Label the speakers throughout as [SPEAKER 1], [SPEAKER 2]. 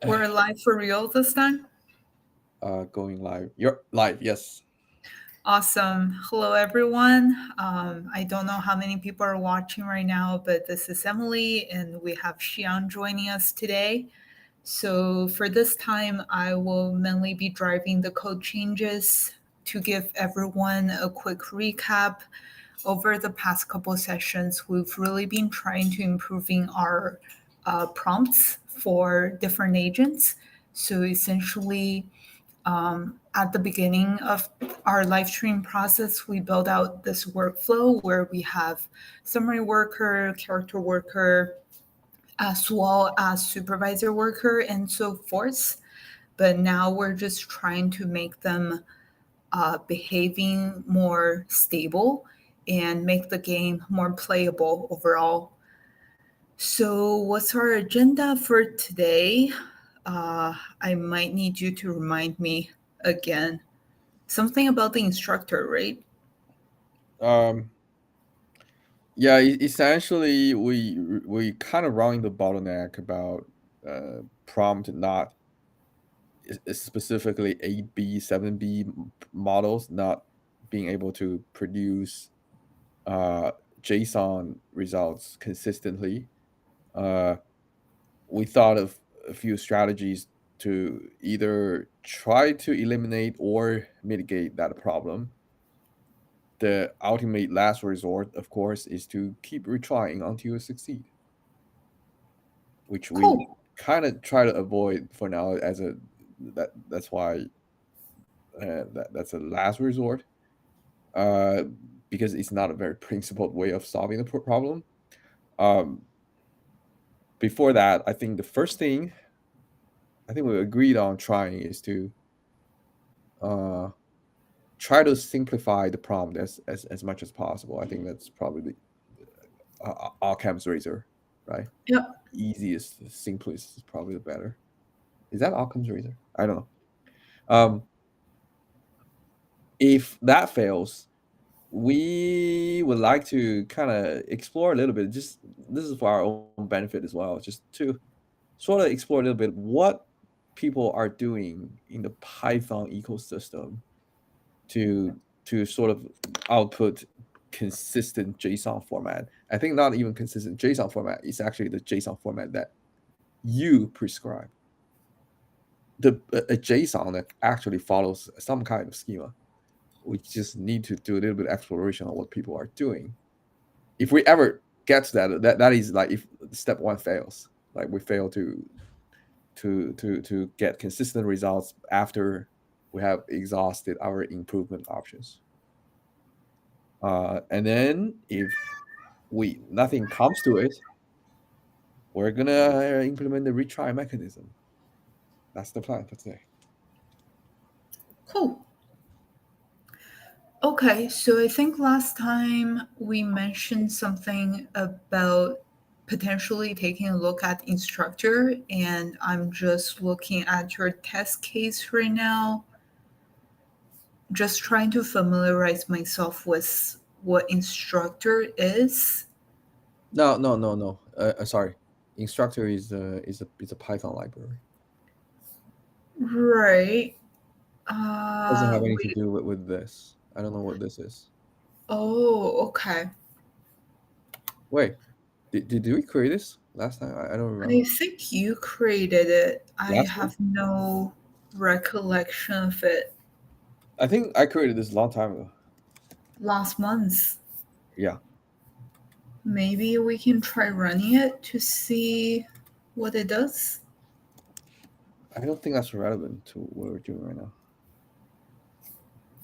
[SPEAKER 1] We're live for real this time?
[SPEAKER 2] Going live. You're live, yes.
[SPEAKER 1] Awesome. Hello, everyone. I don't know how many people are watching right now, but this is Emily, and we have Xiang joining us today. So for this time, I will mainly be driving the code changes to give everyone a quick recap. Over the past couple of sessions, we've really been trying to improving our prompts for different agents. So essentially, at the beginning of our live stream process, we build out this workflow where we have summary worker, character worker, as well as supervisor worker, and so forth. But now we're just trying to make them behaving more stable and make the game more playable overall. So, what's our agenda for today? I might need you to remind me again. Something about the instructor, right?
[SPEAKER 2] Yeah, essentially we kind of running the bottleneck about prompt not specifically 8B, 7B models not being able to produce JSON results consistently. We thought of a few strategies to either try to eliminate or mitigate that problem. The ultimate last resort, of course, is to keep retrying until you succeed, which we
[SPEAKER 1] Cool.
[SPEAKER 2] kind of try to avoid for now. That's why that's a last resort, uh, because it's not a very principled way of solving the problem. Um, Before that, I think the first thing I think we agreed on trying is to try to simplify the prompt as much as possible. I think that's probably Occam's razor, right?
[SPEAKER 1] Yep.
[SPEAKER 2] Easiest, the simplest is probably the better. Is that Occam's razor? I don't know. If that fails, we would like to kind of explore a little bit. Just this is for our own benefit as well, just to sort of explore a little bit what people are doing in the Python ecosystem to sort of output consistent JSON format. I think not even consistent JSON format. It's actually the JSON format that you prescribe. A JSON that actually follows some kind of schema. We just need to do a little bit of exploration on what people are doing. If we ever get to that is like if step one fails, like we fail to get consistent results after we have exhausted our improvement options. And then if nothing comes to it, we're gonna implement the retry mechanism. That's the plan for today.
[SPEAKER 1] Cool. Okay, so I think last time we mentioned something about potentially taking a look at instructor, and I'm just looking at your test case right now, just trying to familiarize myself with what instructor is.
[SPEAKER 2] No. Sorry, instructor is a Python library.
[SPEAKER 1] Right.
[SPEAKER 2] Doesn't have anything to
[SPEAKER 1] Wait.
[SPEAKER 2] do with this. I don't know what this is.
[SPEAKER 1] Oh, okay.
[SPEAKER 2] Wait, did we create this last time? I don't
[SPEAKER 1] I
[SPEAKER 2] remember.
[SPEAKER 1] think you created it. I
[SPEAKER 2] Last time?
[SPEAKER 1] have no recollection of it.
[SPEAKER 2] I think I created this a long time ago.
[SPEAKER 1] Last month.
[SPEAKER 2] Yeah.
[SPEAKER 1] Maybe we can try running it to see what it does.
[SPEAKER 2] I don't think that's relevant to what we're doing right now.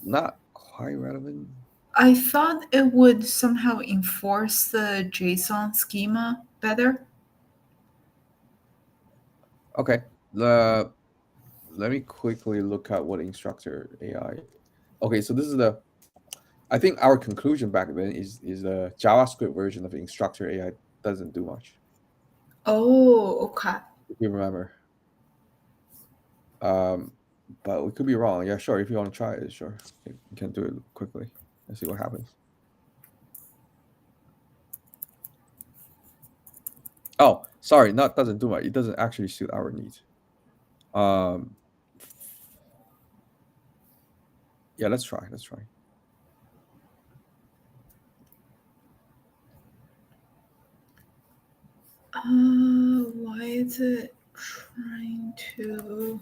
[SPEAKER 2] Not quite relevant.
[SPEAKER 1] I thought it would somehow enforce the JSON schema better.
[SPEAKER 2] Okay. Let me quickly look at what instructor AI. Okay, so this is I think our conclusion back then is the JavaScript version of instructor AI doesn't do much.
[SPEAKER 1] Oh, okay.
[SPEAKER 2] If you remember. But we could be wrong. Yeah, sure. If you want to try it, sure. You can do it quickly and see what happens. Oh, sorry, not doesn't do much. It doesn't actually suit our needs. Yeah, let's try.
[SPEAKER 1] Why is it trying to?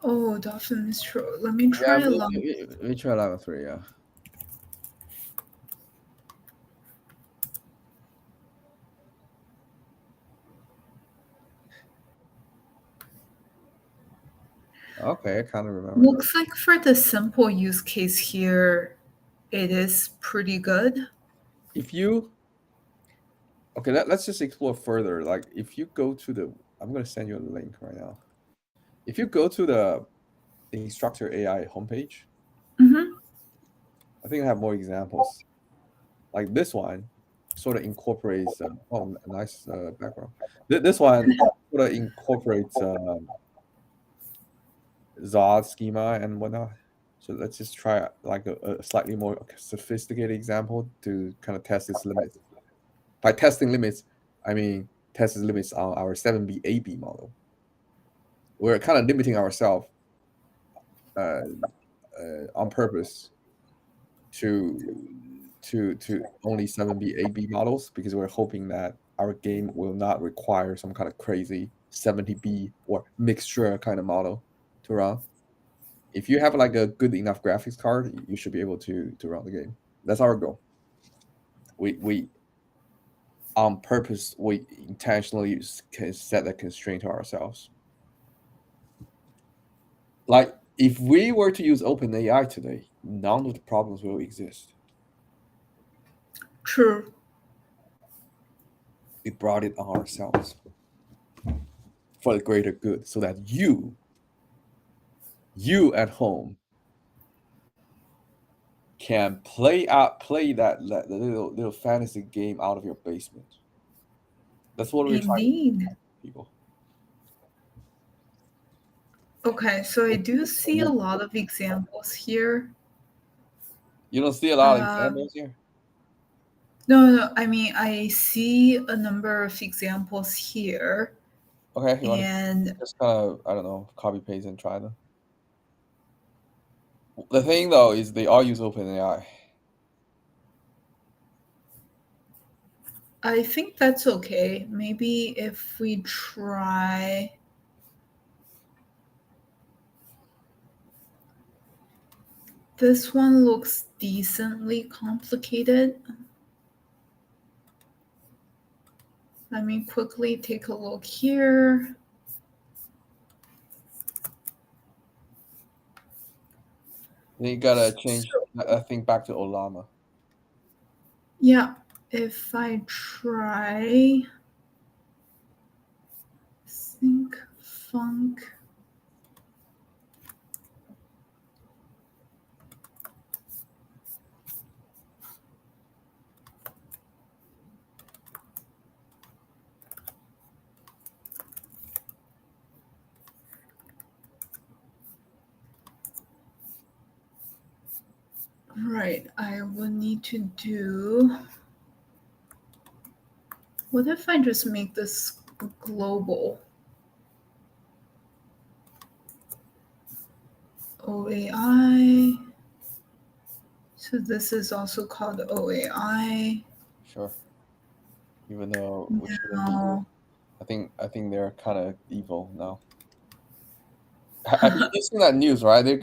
[SPEAKER 1] Oh, dolphin is true. Let me try
[SPEAKER 2] Let me try Llama 3, yeah. Okay, I kind of remember.
[SPEAKER 1] Looks like for the simple use case here, it is pretty good.
[SPEAKER 2] If you okay, let's just explore further. Like if you go to the, I'm gonna send you a link right now. If you go to the Instructor AI homepage,
[SPEAKER 1] Mm-hmm.
[SPEAKER 2] I think I have more examples. Like this one sort of incorporates oh, nice background. This one sort of incorporates Zod schema and whatnot. So let's just try like a slightly more sophisticated example to kind of test its limits. By testing limits, I mean test its limits on our 7B8B model. We're kind of limiting ourselves on purpose to only 7B8B models because we're hoping that our game will not require some kind of crazy 70B or mixture kind of model to run. If you have like a good enough graphics card, you should be able to run the game. That's our goal. We on purpose, we intentionally set that constraint to ourselves. Like if we were to use OpenAI today, none of the problems will exist.
[SPEAKER 1] True.
[SPEAKER 2] We brought it on ourselves for the greater good, so that you at home can play that little fantasy game out of your basement. That's what we're trying to do, people.
[SPEAKER 1] Okay, so I do see a lot of examples here.
[SPEAKER 2] You don't see a lot of examples here?
[SPEAKER 1] No, I mean, I see a number of examples here.
[SPEAKER 2] Okay, you want
[SPEAKER 1] and
[SPEAKER 2] to just kind of, I don't know, copy paste and try them. The thing though is they all use OpenAI.
[SPEAKER 1] I think that's okay. Maybe if we try. This one looks decently complicated. Let me quickly take a look here.
[SPEAKER 2] Then you gotta change, I think, back to Llama.
[SPEAKER 1] Yeah, if I try sync func. Right, I will need to do. What if I just make this global? OAI. So this is also called OAI.
[SPEAKER 2] Sure. Even though we shouldn't be. I think they're kind of evil now. You've seen that news, right? They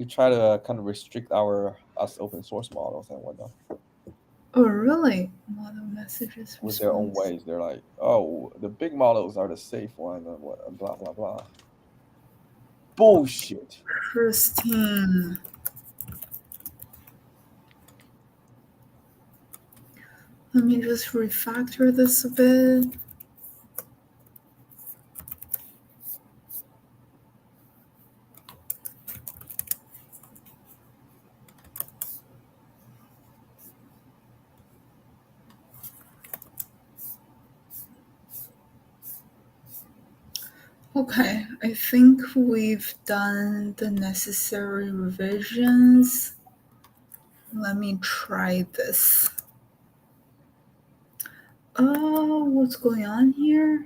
[SPEAKER 2] try to kind of restrict us open source models and whatnot.
[SPEAKER 1] Oh, really? Model messages
[SPEAKER 2] with their own ways. They're like, oh, the big models are the safe one, and what, blah blah blah. Bullshit.
[SPEAKER 1] Christine. Let me just refactor this a bit. Okay, I think we've done the necessary revisions. Let me try this. What's going on here?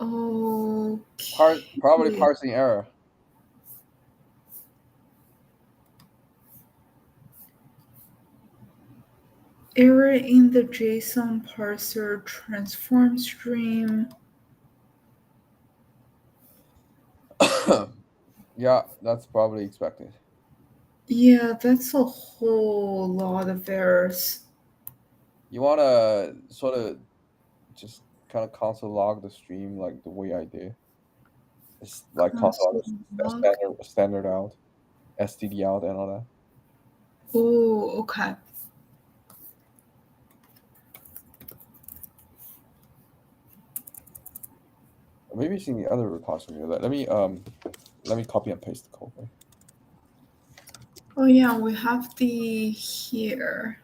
[SPEAKER 1] Okay.
[SPEAKER 2] Probably parsing error.
[SPEAKER 1] Error in the JSON parser transform stream.
[SPEAKER 2] Yeah, that's probably expected.
[SPEAKER 1] Yeah, that's a whole lot of errors.
[SPEAKER 2] You want to sort of just kind of console log the stream like the way I did. It's like console log standard out, std out, and all that.
[SPEAKER 1] Oh, okay.
[SPEAKER 2] Maybe it's in the other repository. Let me copy and paste the code. Right?
[SPEAKER 1] Oh yeah, we have the here.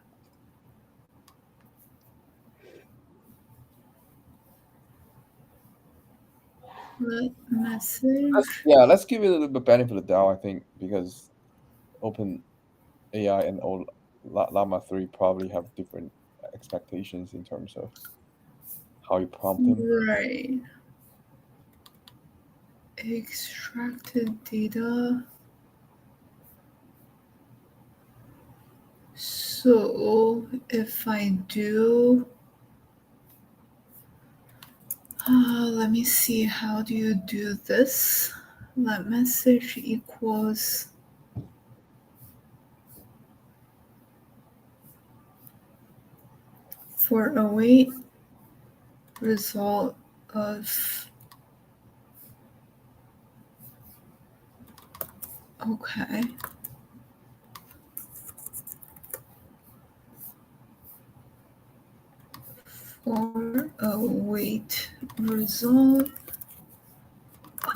[SPEAKER 1] Let message.
[SPEAKER 2] Let's give it a little bit benefit of the doubt, I think, because OpenAI and Llama 3 probably have different expectations in terms of how you prompt them.
[SPEAKER 1] Right. Extracted data. So if I do, let me see, how do you do this? Let message equals for await result of, okay. For await result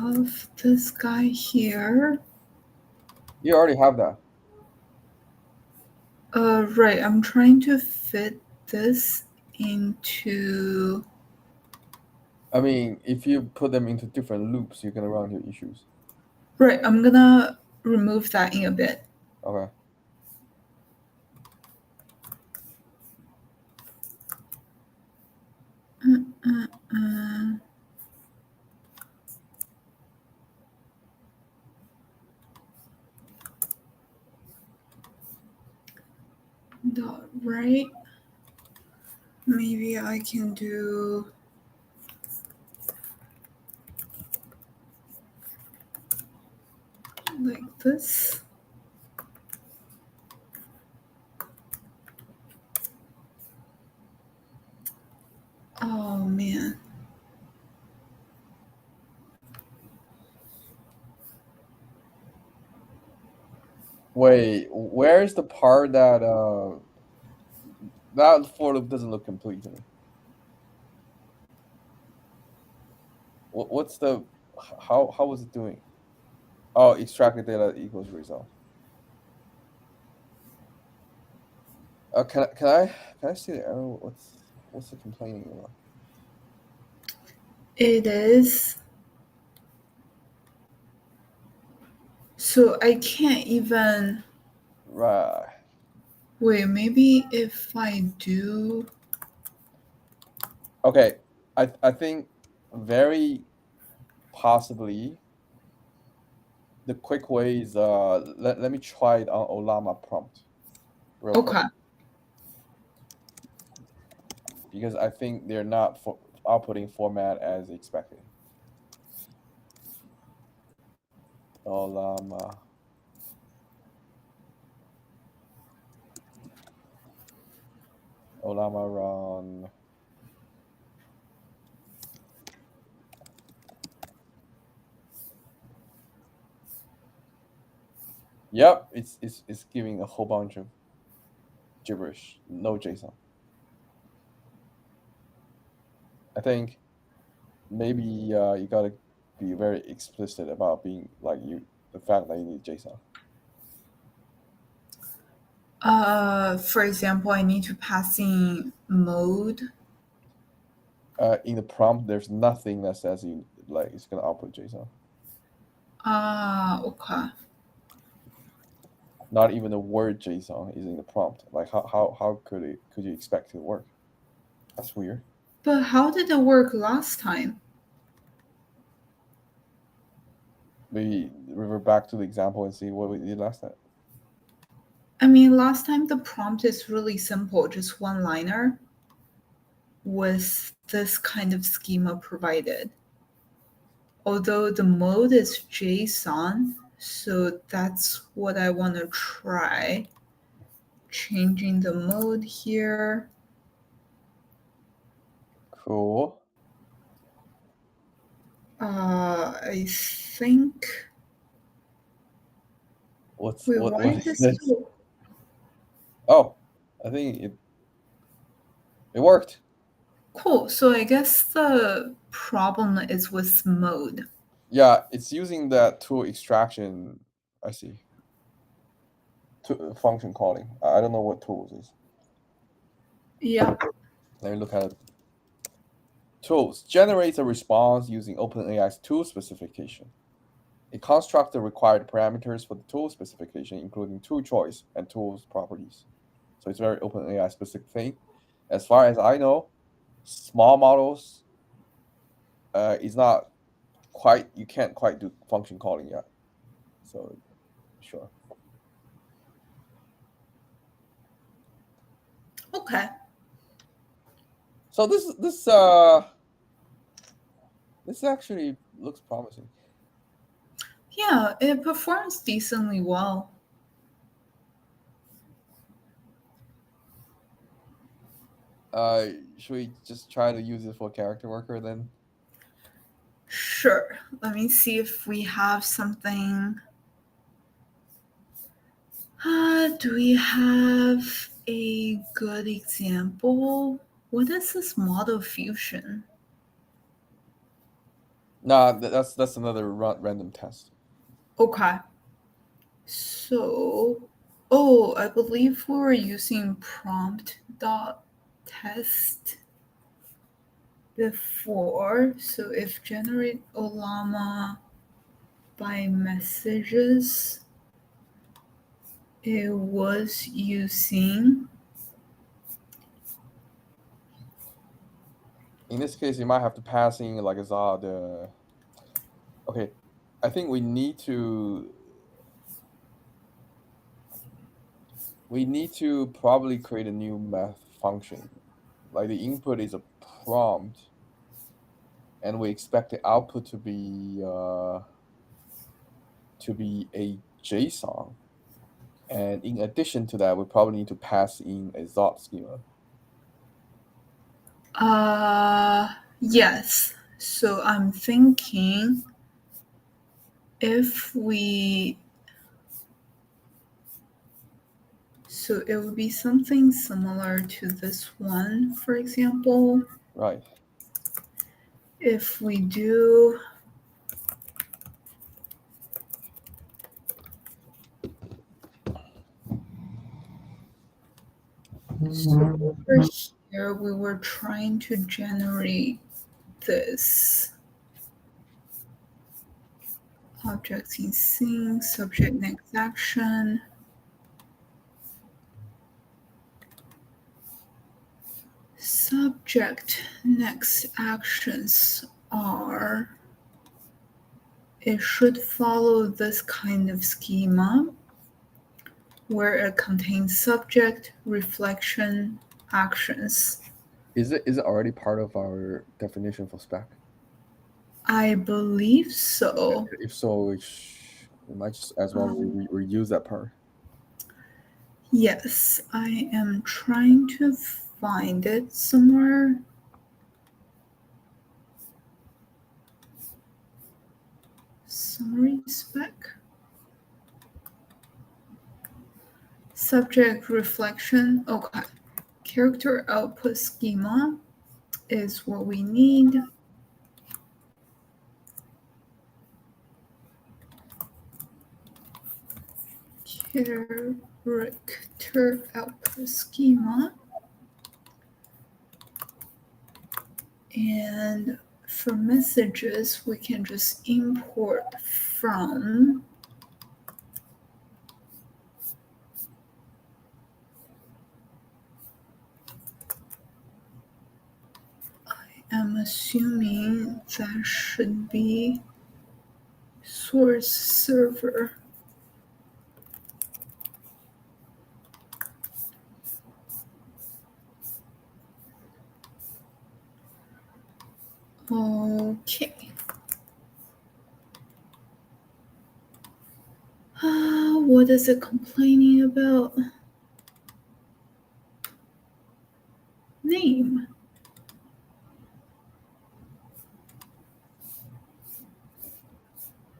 [SPEAKER 1] of this guy here.
[SPEAKER 2] You already have that.
[SPEAKER 1] Right, I'm trying to fit this into.
[SPEAKER 2] I mean, if you put them into different loops, you're gonna run into issues.
[SPEAKER 1] Right, I'm gonna remove that in a bit.
[SPEAKER 2] Okay.
[SPEAKER 1] Dot right. Maybe I can do like this. Oh man.
[SPEAKER 2] Wait, where's the part that that for loop doesn't look complete to me? What's the how was it doing? Oh, extracted data equals result. Can I see the error? What's it complaining about?
[SPEAKER 1] It is. So I can't even.
[SPEAKER 2] Right.
[SPEAKER 1] Wait, maybe if I do.
[SPEAKER 2] Okay, I think very possibly the quick way is let me try it on Llama prompt. Real quick. Because I think they're not outputting format as expected. Llama. Llama run. Yep, it's giving a whole bunch of gibberish, no JSON. I think maybe you gotta be very explicit about being like the fact that you need JSON.
[SPEAKER 1] For example, I need to pass in mode.
[SPEAKER 2] In the prompt, there's nothing that says it's gonna output JSON.
[SPEAKER 1] Okay.
[SPEAKER 2] not even a word JSON is in the prompt. Like how could you expect it to work? That's weird.
[SPEAKER 1] But how did it work last time?
[SPEAKER 2] We revert back to the example and see what we did last time.
[SPEAKER 1] I mean, last time the prompt is really simple, just one-liner with this kind of schema provided. Although the mode is JSON, so that's what I want to try. Changing the mode here.
[SPEAKER 2] Cool.
[SPEAKER 1] I think
[SPEAKER 2] What
[SPEAKER 1] what
[SPEAKER 2] is
[SPEAKER 1] this
[SPEAKER 2] this?
[SPEAKER 1] tool?
[SPEAKER 2] Oh, I think it worked.
[SPEAKER 1] Cool. So I guess the problem is with mode.
[SPEAKER 2] Yeah, it's using that tool extraction. I see. Function calling. I don't know what tools is.
[SPEAKER 1] Yeah.
[SPEAKER 2] Let me look at it. Tools generates a response using OpenAI's tool specification. It constructs the required parameters for the tool specification, including tool choice and tools properties. So it's very OpenAI specific thing. As far as I know, small models is not quite, you can't quite do function calling yet. So sure.
[SPEAKER 1] Okay.
[SPEAKER 2] So this actually looks promising.
[SPEAKER 1] Yeah, it performs decently well.
[SPEAKER 2] Should we just try to use it for character worker then?
[SPEAKER 1] Sure. Let me see if we have something. Do we have a good example? What is this model fusion?
[SPEAKER 2] Nah, that's another random test.
[SPEAKER 1] Okay. So, I believe we were using prompt.test before. So if generate 𝗟𝗏𝗺 by messages, it was using.
[SPEAKER 2] In this case, you might have to pass in like the. Okay, I think we need to probably create a new math function. Like the input is a prompt, and we expect the output to be a JSON. And in addition to that, we probably need to pass in a Zot schema.
[SPEAKER 1] Yes. So I'm thinking if we. So it would be something similar to this one, for example.
[SPEAKER 2] Right.
[SPEAKER 1] If we do so over here, we were trying to generate this. Objects in scene, subject next action. Subject next actions are, it should follow this kind of schema where it contains subject, reflection, actions.
[SPEAKER 2] Is it already part of our definition for spec?
[SPEAKER 1] I believe so.
[SPEAKER 2] If so, we might just as well reuse that part.
[SPEAKER 1] Yes, I am trying to find it somewhere. Summary spec. Subject reflection. Okay. Character output schema is what we need. Character output schema. And for messages, we can just import from am assuming that should be source server. Okay. What is it complaining about? Name.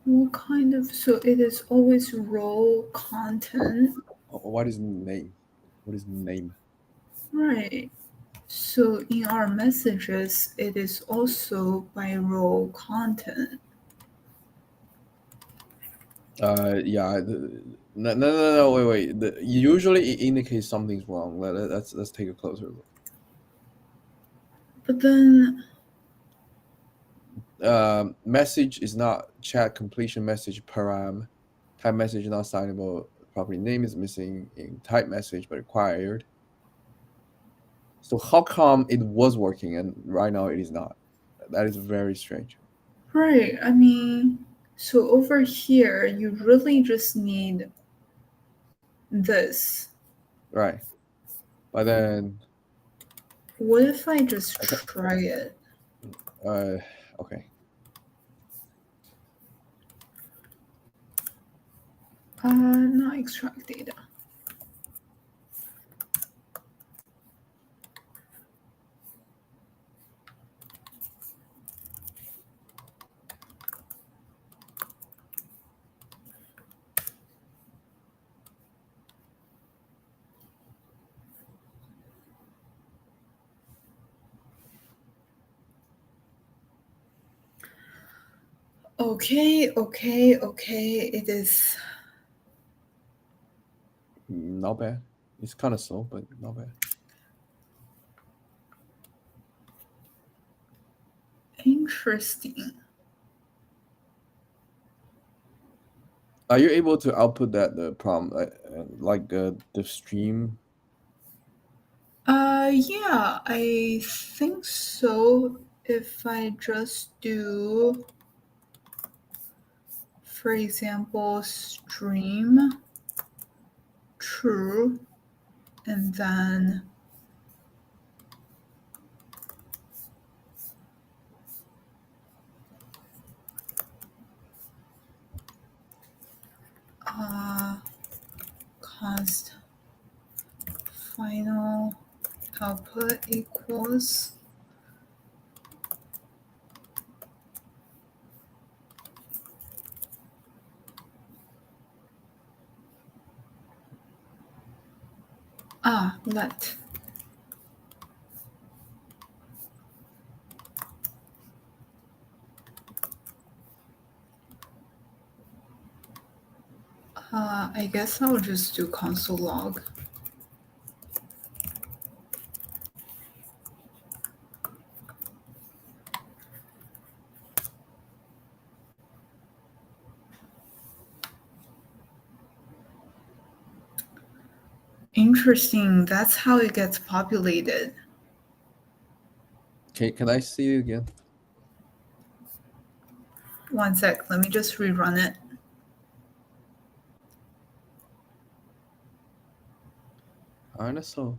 [SPEAKER 1] What kind of, so it is always role content.
[SPEAKER 2] What is name? What is name?
[SPEAKER 1] Right. So in our messages, it is also by role content.
[SPEAKER 2] Yeah. No. Wait. Usually it indicates something's wrong. Let's take a closer look.
[SPEAKER 1] But then,
[SPEAKER 2] message is not chat completion message param. Type message not signable. Property name is missing in type message but required. So how come it was working and right now it is not? That is very strange.
[SPEAKER 1] right, I mean, so over here, you really just need this.
[SPEAKER 2] Right. But then,
[SPEAKER 1] what if I just try it?
[SPEAKER 2] Okay.
[SPEAKER 1] Not extract data. Okay, it is.
[SPEAKER 2] Not bad. It's kind of slow, but not bad.
[SPEAKER 1] Interesting.
[SPEAKER 2] Are you able to output the prompt like the stream?
[SPEAKER 1] Yeah, I think so. If I just do, for example, stream true, and then const final output equals let. I guess I'll just do console log. Interesting. That's how it gets populated.
[SPEAKER 2] Okay, can I see it again?
[SPEAKER 1] One sec. Let me just rerun it.
[SPEAKER 2] Kind of slow.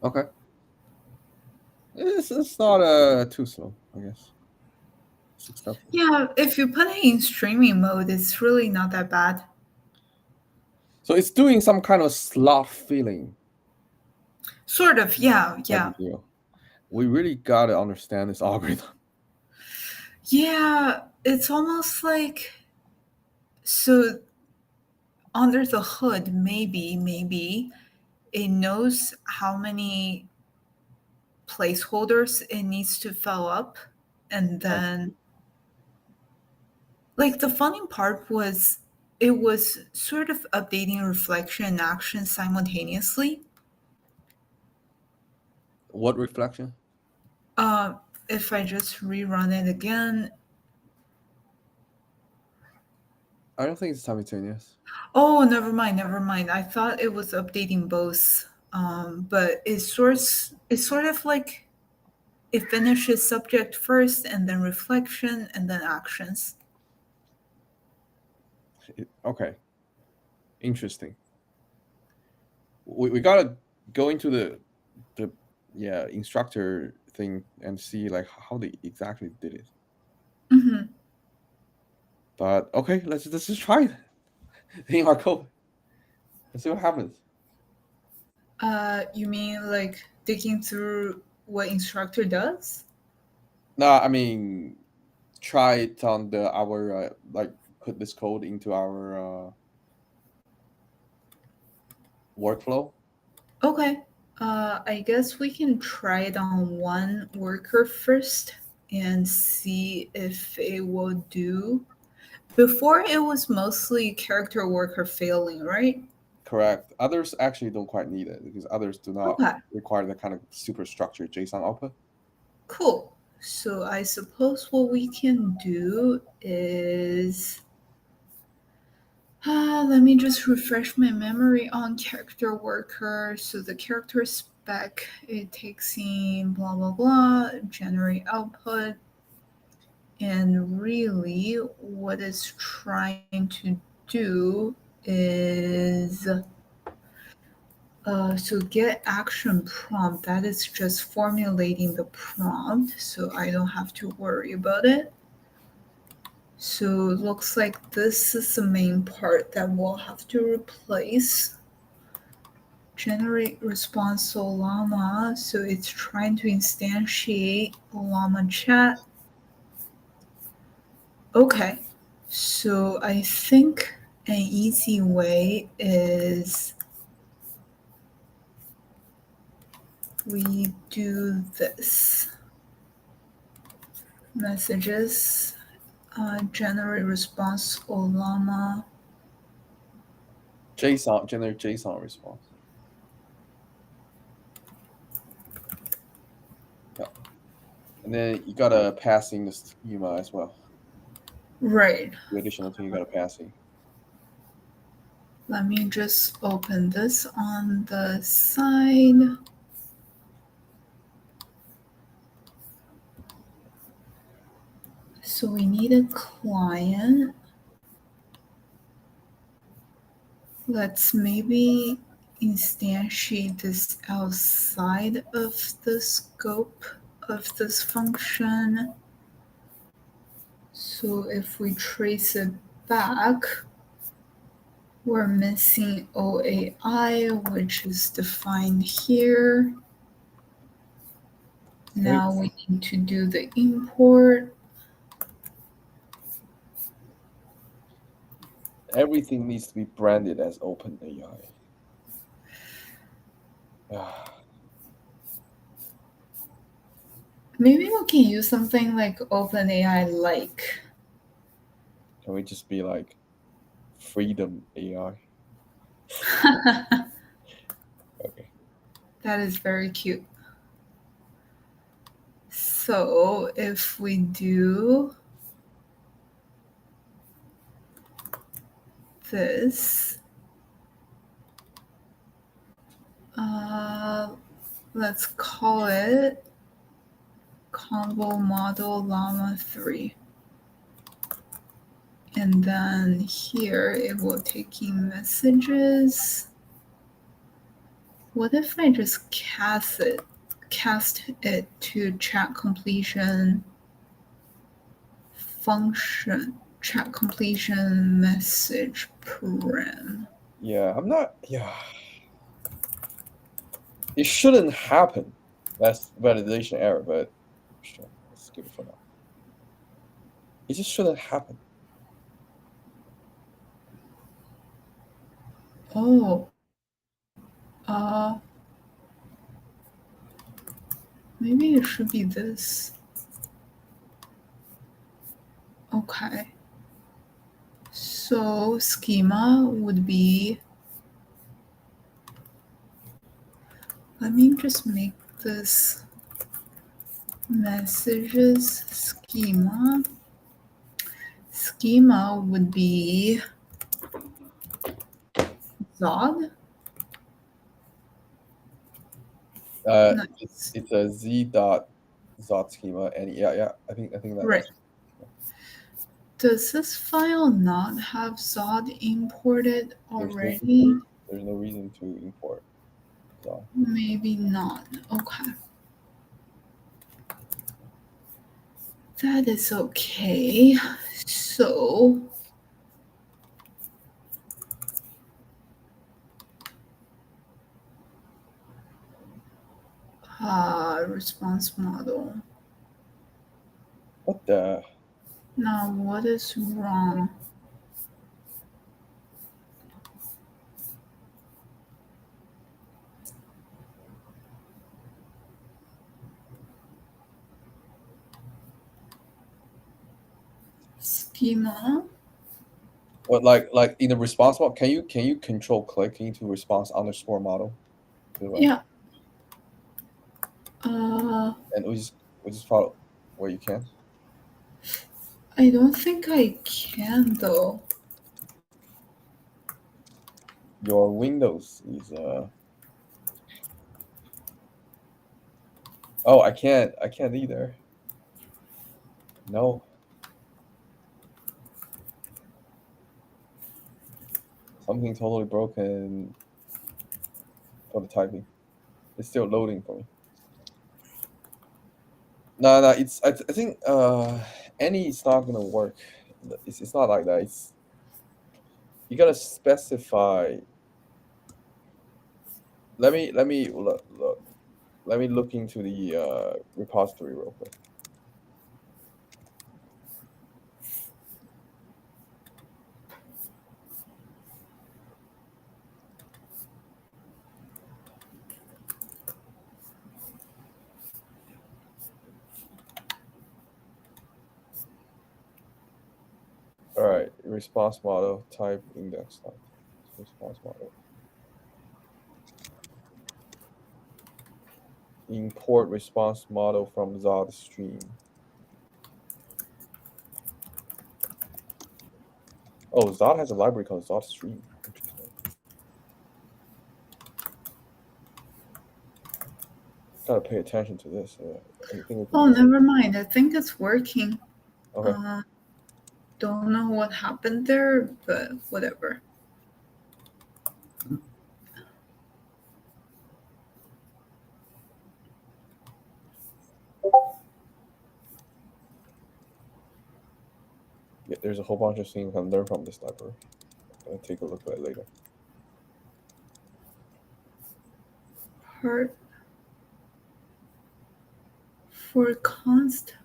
[SPEAKER 2] Okay. It's not too slow, I guess.
[SPEAKER 1] Yeah, if you put it in streaming mode, it's really not that bad.
[SPEAKER 2] So it's doing some kind of slot filling.
[SPEAKER 1] Sort of, yeah.
[SPEAKER 2] We really gotta understand this algorithm.
[SPEAKER 1] Yeah, it's almost like, so under the hood, maybe it knows how many placeholders it needs to fill up, and then like the funny part was it was sort of updating reflection and action simultaneously.
[SPEAKER 2] What reflection?
[SPEAKER 1] If I just rerun it again.
[SPEAKER 2] I don't think it's simultaneous.
[SPEAKER 1] Oh, never mind. I thought it was updating both but it's sort of like it finishes subject first and then reflection and then actions.
[SPEAKER 2] Okay. Interesting. We gotta go into the instructor thing and see like how they exactly did it.
[SPEAKER 1] Mm-hmm.
[SPEAKER 2] But okay, let's just try it in our code. Let's see what happens.
[SPEAKER 1] You mean like digging through what instructor does?
[SPEAKER 2] No, I mean try it on our like put this code into our workflow.
[SPEAKER 1] Okay. I guess we can try it on one worker first and see if it will do. Before it was mostly character worker failing, right?
[SPEAKER 2] Correct. Others actually don't quite need it because others do not
[SPEAKER 1] Okay,
[SPEAKER 2] require that kind of super structured JSON output.
[SPEAKER 1] cool. So I suppose what we can do is let me just refresh my memory on character worker. So the character spec, it takes in blah, blah, blah, generate output. And really what it's trying to do is, so get action prompt, that is just formulating the prompt. So I don't have to worry about it. So it looks like this is the main part that we'll have to replace. Generate response to llama. So it's trying to instantiate llama chat. Okay, so I think an easy way is we do this. Messages, generate response or llama.
[SPEAKER 2] JSON, generate JSON response. Yeah. And then you gotta pass in the schema as well.
[SPEAKER 1] Right.
[SPEAKER 2] The additional thing you gotta pass in.
[SPEAKER 1] Let me just open this on the side. So we need a client. Let's maybe instantiate this outside of the scope of this function. So if we trace it back, we're missing OAI, which is defined here. Now we need to do the import.
[SPEAKER 2] Everything needs to be branded as OpenAI.
[SPEAKER 1] Maybe we can use something like OpenAI like.
[SPEAKER 2] Can we just be like Freedom AI? Okay.
[SPEAKER 1] That is very cute. So if we do this, let's call it Convo Model Llama 3. And then here it will take in messages. What if I just cast it to chat completion function, chat completion message param?
[SPEAKER 2] Yeah, I'm not. Yeah. It shouldn't happen. That's validation error, but sure, let's skip it for now. It just shouldn't happen.
[SPEAKER 1] Oh, maybe it should be this. Okay. So schema would be, let me just make this messages schema. Schema would be Zod. Nice.
[SPEAKER 2] It's a z.zot schema, and yeah, I think that
[SPEAKER 1] Right.
[SPEAKER 2] that's.
[SPEAKER 1] Does this file not have Zod imported
[SPEAKER 2] There's
[SPEAKER 1] already?
[SPEAKER 2] no reason to import Zod.
[SPEAKER 1] Maybe not. Okay. That is okay. So response model.
[SPEAKER 2] What the?
[SPEAKER 1] Now what is wrong? Schema.
[SPEAKER 2] What, like in the response model? Can you control click into response underscore model?
[SPEAKER 1] Yeah.
[SPEAKER 2] And we just follow where you can.
[SPEAKER 1] I don't think I can though.
[SPEAKER 2] Your Windows is Oh, I can't either. No. Something totally broken for the typing. It's still loading for me. No, it's I think any is not gonna work. It's not like that. It's you gotta specify. Let me look. Let me look into the repository real quick. All right, response model type index type. Response model. Import response model from Zod stream. Oh, Zod has a library called Zod stream. Interesting. Gotta pay attention to this.
[SPEAKER 1] Oh, never mind. I think it's working.
[SPEAKER 2] Okay.
[SPEAKER 1] Don't know what happened there, but whatever.
[SPEAKER 2] Yeah, there's a whole bunch of things you can learn from this library. I'll take a look at it later.
[SPEAKER 1] Part for const.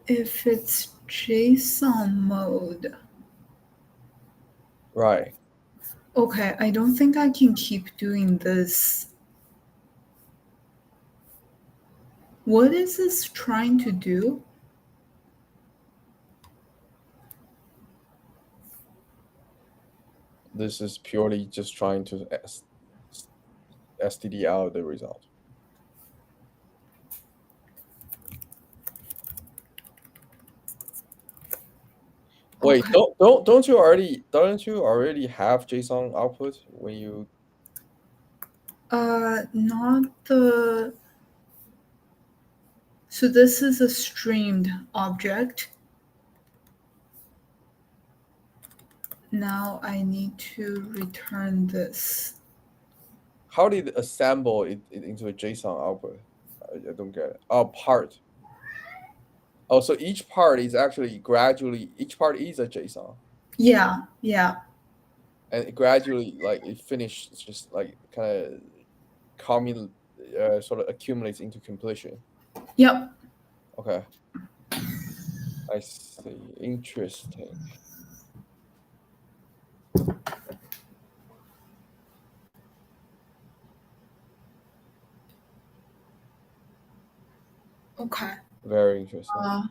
[SPEAKER 1] If it's JSON mode.
[SPEAKER 2] Right.
[SPEAKER 1] Okay, I don't think I can keep doing this. What is this trying to do?
[SPEAKER 2] This is purely just trying to std out the result. Wait,
[SPEAKER 1] Okay.
[SPEAKER 2] don't you already have JSON output when you?
[SPEAKER 1] Not the. So this is a streamed object. Now I need to return this.
[SPEAKER 2] How did it assemble it into a JSON output? I don't get it. Oh, part. Oh, so each part is actually gradually. Each part is a JSON.
[SPEAKER 1] Yeah.
[SPEAKER 2] And it gradually, like it finishes, just like kind of sort of accumulates into completion.
[SPEAKER 1] Yep.
[SPEAKER 2] Okay. I see. Interesting.
[SPEAKER 1] Okay.
[SPEAKER 2] Very interesting.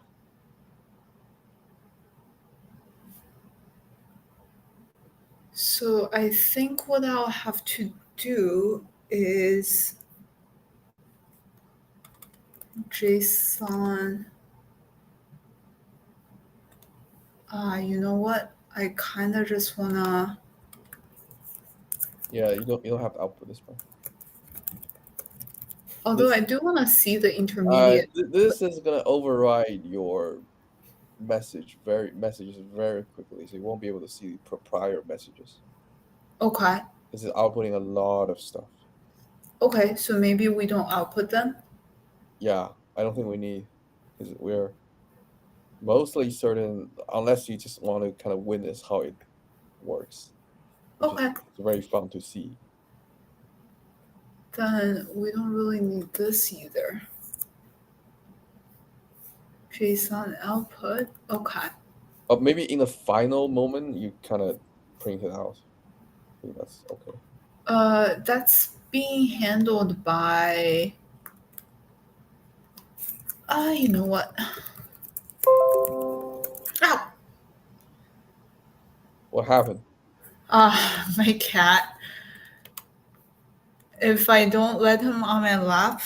[SPEAKER 1] So I think what I'll have to do is JSON. You know what? I kind of just wanna.
[SPEAKER 2] Yeah, you don't have to output this part.
[SPEAKER 1] Although I do want to see the intermediate.
[SPEAKER 2] This is gonna override your messages very quickly, so you won't be able to see prior messages.
[SPEAKER 1] Okay.
[SPEAKER 2] This is outputting a lot of stuff.
[SPEAKER 1] Okay, so maybe we don't output them.
[SPEAKER 2] Yeah, I don't think we need, because we're mostly certain, unless you just want to kind of witness how it works.
[SPEAKER 1] Okay.
[SPEAKER 2] It's very fun to see.
[SPEAKER 1] Then we don't really need this either. JSON output. Okay.
[SPEAKER 2] But maybe in the final moment you kind of print it out. I think that's okay.
[SPEAKER 1] That's being handled by. You know what? Ow!
[SPEAKER 2] What happened?
[SPEAKER 1] My cat. If I don't let him on my lap,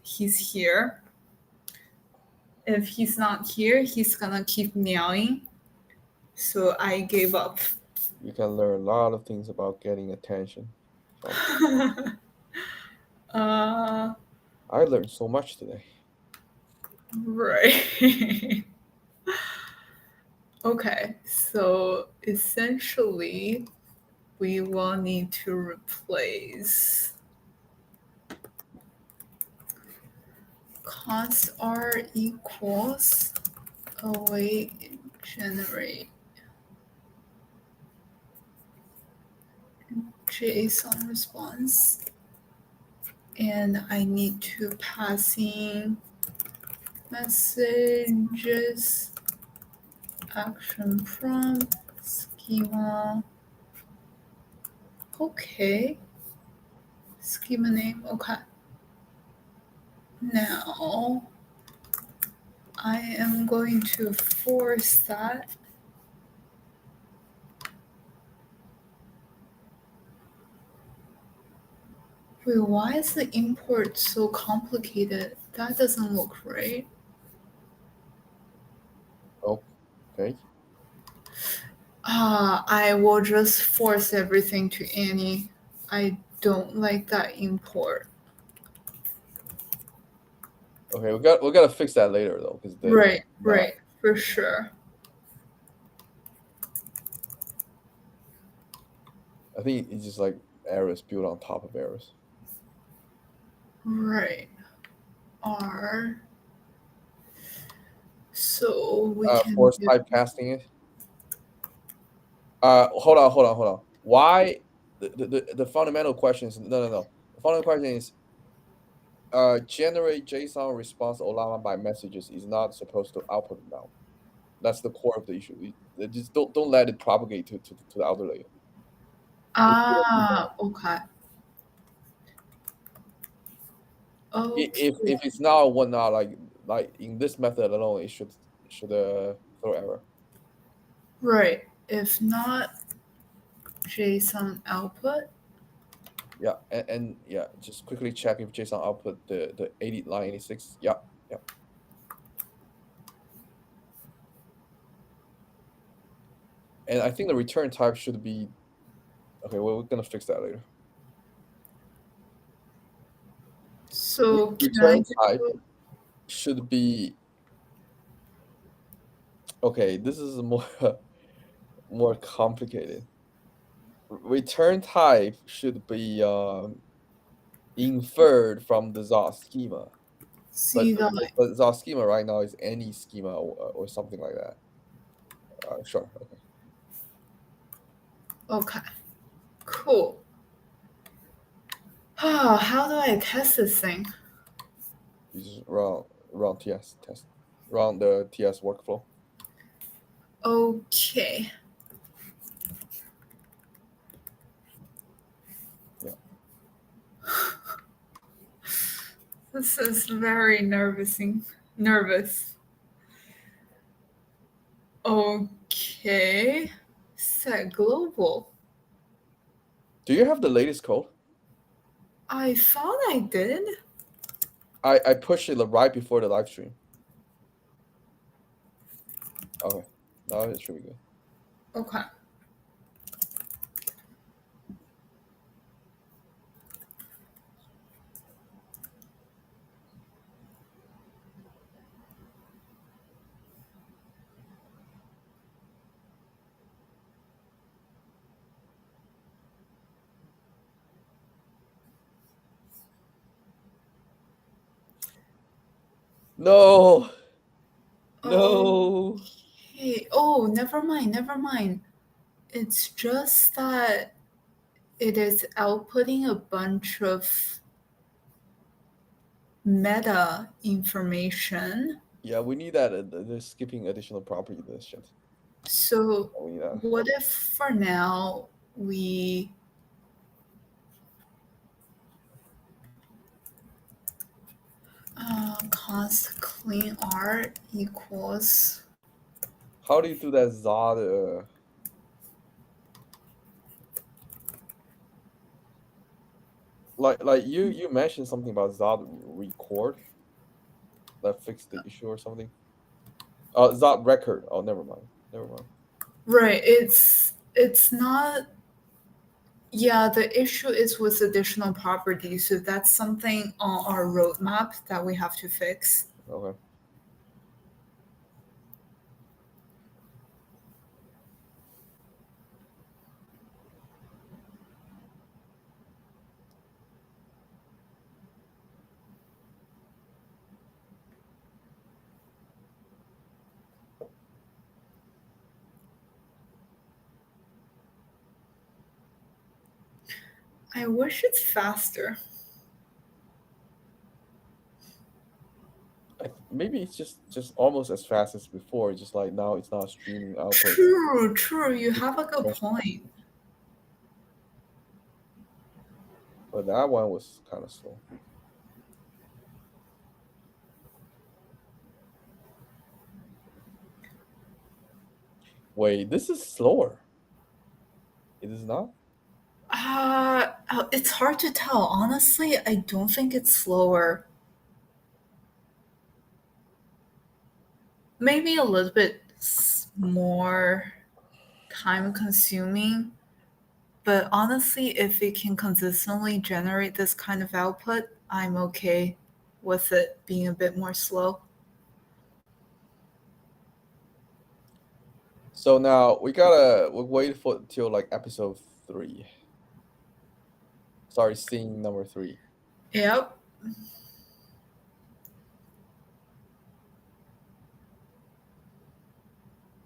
[SPEAKER 1] he's here. If he's not here, he's gonna keep meowing. So I gave up.
[SPEAKER 2] You can learn a lot of things about getting attention.
[SPEAKER 1] I
[SPEAKER 2] learned so much today.
[SPEAKER 1] Right. Okay, so essentially we will need to replace const r equals await generate JSON response, and I need to pass in messages, action prompt, schema. Okay. Schema name. Okay. Now I am going to force that. Wait, why is the import so complicated? That doesn't look right.
[SPEAKER 2] Okay.
[SPEAKER 1] I will just force everything to any. I don't like that import.
[SPEAKER 2] Okay, we got to fix that later though, because
[SPEAKER 1] right, for sure.
[SPEAKER 2] I think it's just like errors built on top of errors.
[SPEAKER 1] Right. R. So we can
[SPEAKER 2] force typecasting it. Hold on. Why the fundamental question is no. The fundamental question is generate JSON response llama by messages is not supposed to output now. That's the core of the issue. Just don't let it propagate to the outer layer.
[SPEAKER 1] Okay.
[SPEAKER 2] If it's not one not like in this method alone, it should throw error.
[SPEAKER 1] Right. If not JSON output.
[SPEAKER 2] Yeah, and yeah, just quickly check if JSON output the line 86. Yeah. And I think the return type should be okay. Well, we're gonna fix that later.
[SPEAKER 1] So
[SPEAKER 2] return type should be okay. This is more complicated. Return type should be inferred from the ZOS schema. But ZOS schema right now is any schema or something like that. Sure. Okay.
[SPEAKER 1] Okay. Cool. How do I test this thing?
[SPEAKER 2] You just run TS test. Run the TS workflow.
[SPEAKER 1] Okay.
[SPEAKER 2] Yeah.
[SPEAKER 1] This is very nervous. Okay. Set global.
[SPEAKER 2] Do you have the latest code?
[SPEAKER 1] I thought I did.
[SPEAKER 2] I pushed it right before the live stream. Okay. Now it should be good.
[SPEAKER 1] Okay.
[SPEAKER 2] No. No.
[SPEAKER 1] Hey, oh, never mind. It's just that it is outputting a bunch of meta information.
[SPEAKER 2] Yeah, we need that. They're skipping additional property. This shit.
[SPEAKER 1] So
[SPEAKER 2] We need that.
[SPEAKER 1] what if for now we const clean art equals.
[SPEAKER 2] How do you do that 𝗲𝗏? Like you mentioned something about 𝗲record that fixed the issue or something. 𝗲record. Oh, never mind.
[SPEAKER 1] Right, it's not. Yeah, the issue is with additional properties, so that's something on our roadmap that we have to fix.
[SPEAKER 2] Okay.
[SPEAKER 1] I wish it's faster.
[SPEAKER 2] Maybe it's just almost as fast as before. Just like now, it's not streaming output.
[SPEAKER 1] True. You have a good point.
[SPEAKER 2] But that one was kind of slow. Wait, this is slower. It is not?
[SPEAKER 1] It's hard to tell. Honestly, I don't think it's slower. Maybe a little bit more time consuming. But honestly, if it can consistently generate this kind of output, I'm okay with it being a bit more slow.
[SPEAKER 2] So now we'll wait till like episode 3. Sorry, scene number 3.
[SPEAKER 1] Yep.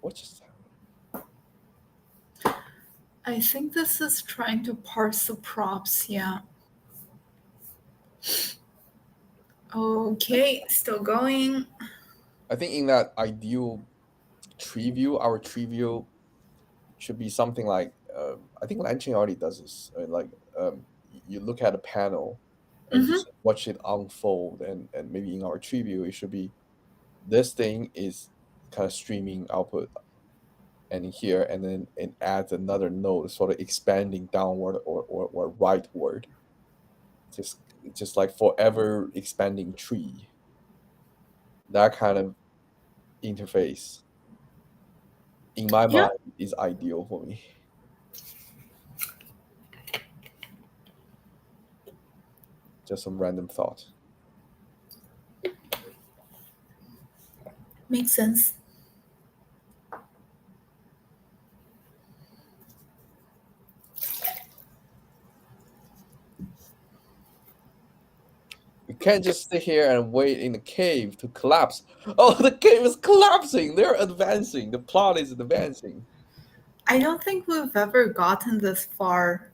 [SPEAKER 2] What just happened?
[SPEAKER 1] I think this is trying to parse the props, yeah. Okay, still going.
[SPEAKER 2] I think in that ideal tree view, our tree view should be something like I think LangChain already does this. You look at a panel and just watch it unfold, and maybe in our tree view it should be this thing is kind of streaming output, and here, and then it adds another node, sort of expanding downward or rightward, just like forever expanding tree. That kind of interface, in my mind, is ideal for me. Just some random thought.
[SPEAKER 1] Makes sense.
[SPEAKER 2] You can't just sit here and wait in the cave to collapse. Oh, the cave is collapsing. They're advancing. The plot is advancing.
[SPEAKER 1] I don't think we've ever gotten this far.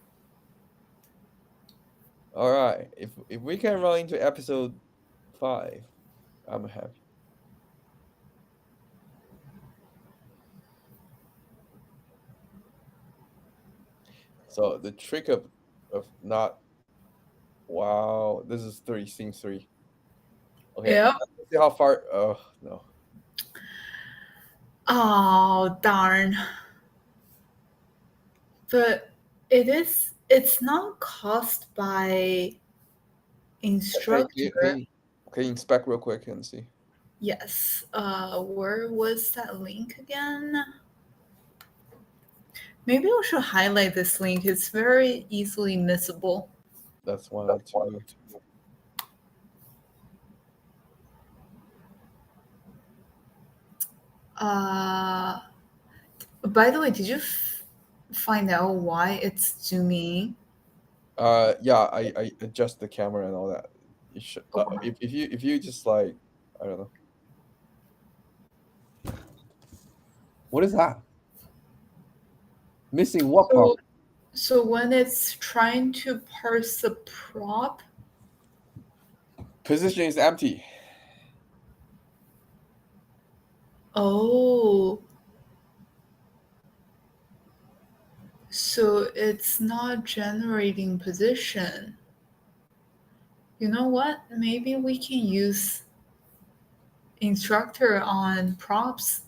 [SPEAKER 2] All right. If we can run into episode 5, I'm happy. So the trick of not. Wow, this is 3, scene 3. Okay.
[SPEAKER 1] Yep.
[SPEAKER 2] Let's see how far. Oh no.
[SPEAKER 1] Oh darn. But it's not caused by instructor.
[SPEAKER 2] Can you inspect real quick and see?
[SPEAKER 1] Yes. Where was that link again? Maybe we should highlight this link. It's very easily missable.
[SPEAKER 2] That's one or two.
[SPEAKER 1] By the way, did you find out why it's zooming?
[SPEAKER 2] Yeah, I adjust the camera and all that. You should,
[SPEAKER 1] Okay.
[SPEAKER 2] if you just like, I don't know. What is that? Missing what part?
[SPEAKER 1] So when it's trying to parse the prop,
[SPEAKER 2] Position is empty.
[SPEAKER 1] oh, so it's not generating position. You know what? Maybe we can use instructor on props.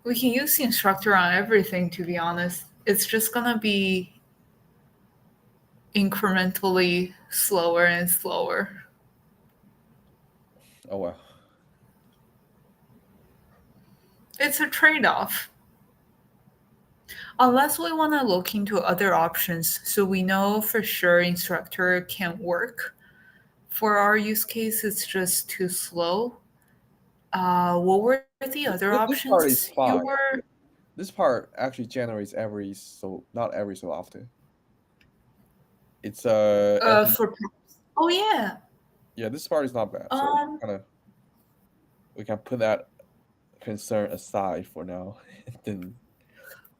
[SPEAKER 1] We can use the instructor on everything, to be honest. It's just gonna be incrementally slower and slower.
[SPEAKER 2] Oh wow.
[SPEAKER 1] It's a trade-off. Unless we want to look into other options, so we know for sure instructor can work. For our use case, it's just too slow. What were the other options?
[SPEAKER 2] This part is fine. This part actually generates not every so often. It's
[SPEAKER 1] for props. Oh yeah.
[SPEAKER 2] Yeah, this part is not bad. So we can put that concern aside for now. Then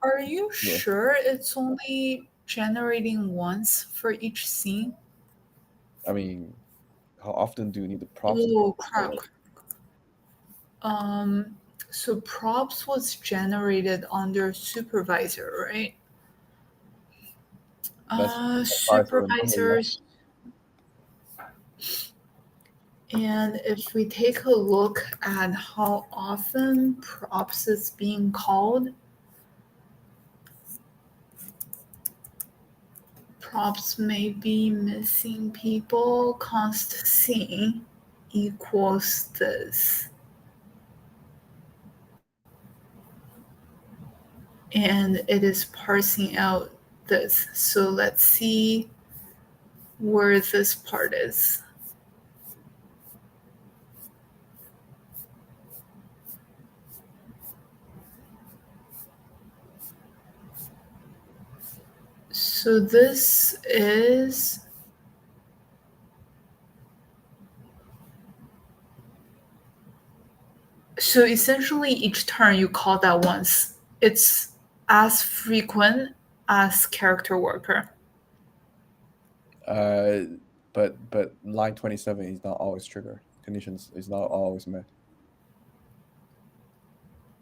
[SPEAKER 1] are you sure it's only generating once for each scene?
[SPEAKER 2] I mean, how often do you need the props?
[SPEAKER 1] Oh crap. So props was generated under supervisor, right? Supervisors. And if we take a look at how often props is being called, props may be missing people, const scene equals this. And it is parsing out this. So let's see where this part is. So this is so essentially each turn you call that once. It's as frequent as character worker.
[SPEAKER 2] But line 27 is not always triggered. Conditions is not always met.